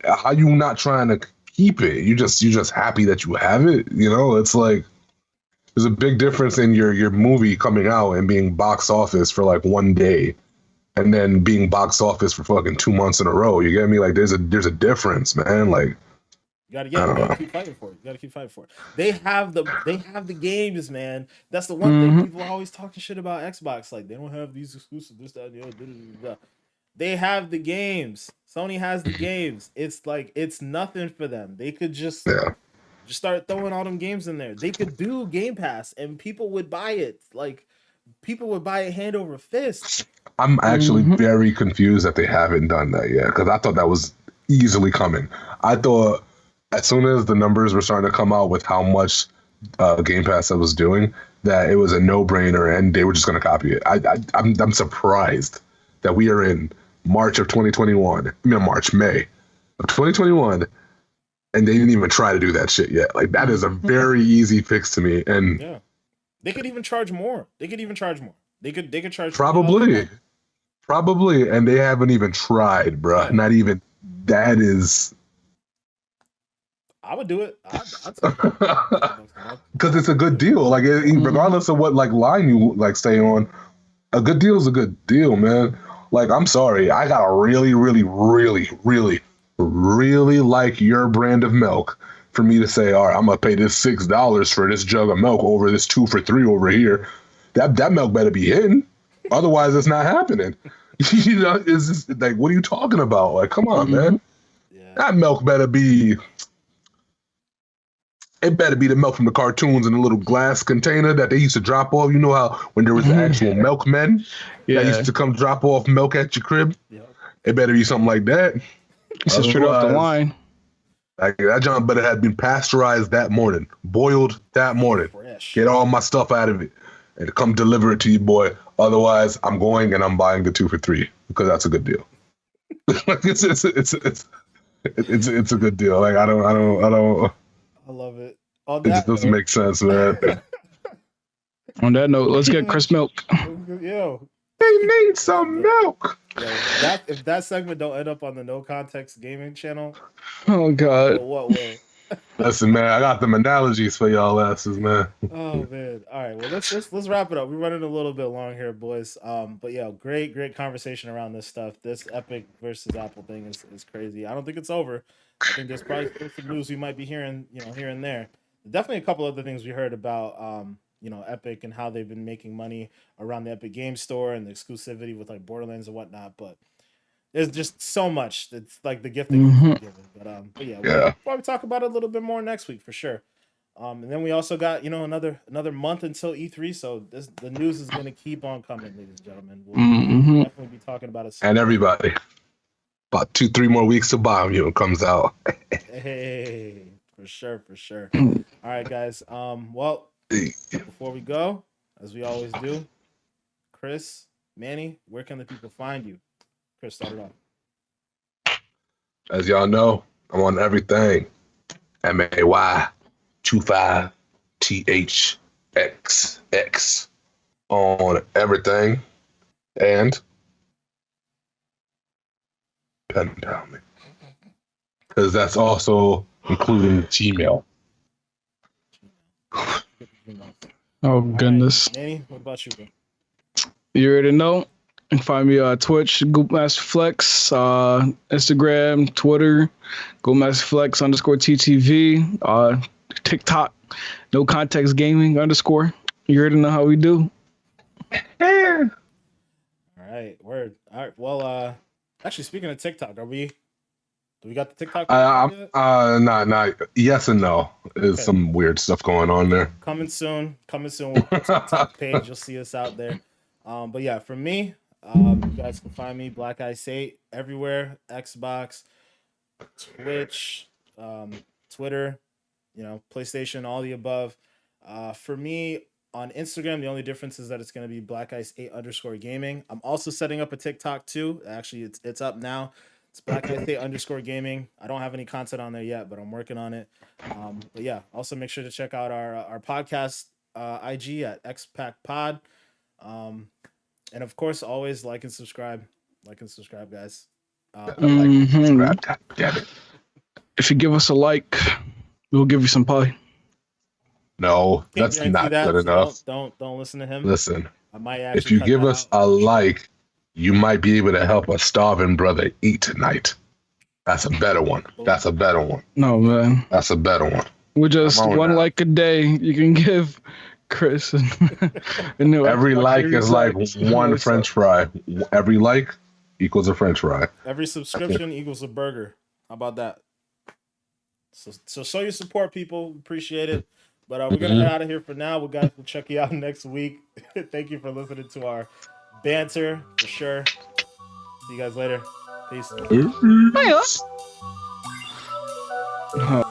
How you not trying to keep it? You just happy that you have it. It's like there's a big difference in your movie coming out and being box office for like one day, and then being box office for fucking 2 months in a row. You get me? Like there's a difference, man. Like I You don't gotta know. keep fighting for it. You gotta keep fighting for it. They have the games, man. That's the one thing Hmm. people are always talking shit about Xbox. Like they don't have these exclusives, this, that, and the other. Da, da, da, da. They have the games. Sony has the games. It's like it's nothing for them. They could Yeah, just start throwing all them games in there. They could do Game Pass and people would buy it. Like people would buy it hand over fist. I'm actually Hmm. very confused that they haven't done that yet because I thought that was easily coming. I thought as soon as the numbers were starting to come out with how much Game Pass I was doing, that it was a no-brainer and they were just going to copy it. I'm surprised that we are in March of 2021. I mean, May of 2021, and they didn't even try to do that shit yet. Like that is a very easy fix to me, and Yeah. They could even charge more. They could even charge more. They could charge $20 a probably, month. probably, and they haven't even tried, bruh. Yeah. Not even that is I would do it. I'd take because $20 a month. it's a good deal. Like regardless of what like line you like stay on, a good deal is a good deal, man. Like I'm sorry, I gotta really, really, really, really, really like your brand of milk for me to say, all right, I'm gonna pay this $6 for this jug of milk over this 2 for $3 over here. That milk better be hidden, otherwise it's not happening. It's just like, what are you talking about? Like, come on, Hmm. man. Yeah. That milk better be. It better be the milk from the cartoons in a little glass container that they used to drop off. You know how when there was the actual milkmen that Yeah, used to come drop off milk at your crib? Yeah. It better be something like that. it's just straight off the Otherwise, line. like that junk better have been pasteurized that morning, boiled that morning. Fresh. Get all my stuff out of it and come deliver it to you, boy. Otherwise, I'm going and I'm buying the 2 for $3 because that's a good deal. Like it's a good deal. Like I don't. I love it. On It just that doesn't note, make sense, man. On that note, let's get Chris milk. yo, They need some milk. that if that segment don't end up on the No Context Gaming channel, Oh I don't God. know what will. Listen, man, I got them analogies for y'all asses, man. Oh man! All right, well let's wrap it up. We're running a little bit long here, boys. But yeah, great conversation around this stuff. This Epic versus Apple thing is crazy. I don't think it's over. I think there's probably still some news we might be hearing, here and there. Definitely a couple other things we heard about, Epic and how they've been making money around the Epic Game Store and the exclusivity with like Borderlands and whatnot. But there's just so much that's like the gift that keeps Hmm. on giving. But yeah, we'll Yeah. probably talk about it a little bit more next week for sure. And then we also got another month until E3, so the news is going to keep on coming, ladies and gentlemen. We'll Hmm. definitely be talking about it soon. And everybody, about 2-3 more weeks to bomb you. It comes out. Hey, for sure, for sure. All right, guys. Well, before we go, as we always do, Chris, Manny, where can the people find you? Chris, start it off. As y'all know, I'm on everything. MAY. 25THXX on everything. And pen down me. Because that's also including Gmail. Oh goodness. Right. Manny, what about you, bro? You already know. You can find me on Twitch, GoopMasterFlex, Instagram, Twitter, GoopMasterFlex_TTV, TikTok, No Context Gaming _. You already know how we do. All right, word. All right, well, actually, speaking of TikTok, do we got the TikTok page yet? Not yes and no. There's Okay. some weird stuff going on there. Coming soon with the TikTok page. You'll see us out there. But yeah, for me, you guys can find me Black Ice 8 everywhere: Xbox, Twitch, Twitter, PlayStation, all the above. For me on Instagram, the only difference is that it's going to be Black Ice 8 _gaming. I'm also setting up a TikTok too. Actually, it's up now. It's Black Ice 8 _gaming. I don't have any content on there yet, but I'm working on it. But yeah, also make sure to check out our podcast IG at XPackPod. And of course, always like and subscribe. Guys. If you give us a like, we'll give you some pie. No, that's not good enough. Don't listen to him. Listen, I might if you give us a like, you might be able to help a starving brother eat tonight. That's a better one. No, man. That's a better one. We're just one like a day. You can give Chris. Every like is like one French fry. Every like equals a French fry. Every subscription equals a burger. How about that? So show your support, people. Appreciate it. But we're going to get out of here for now. We'll check you out next week. Thank you for listening to our banter, for sure. See you guys later. Peace. Bye.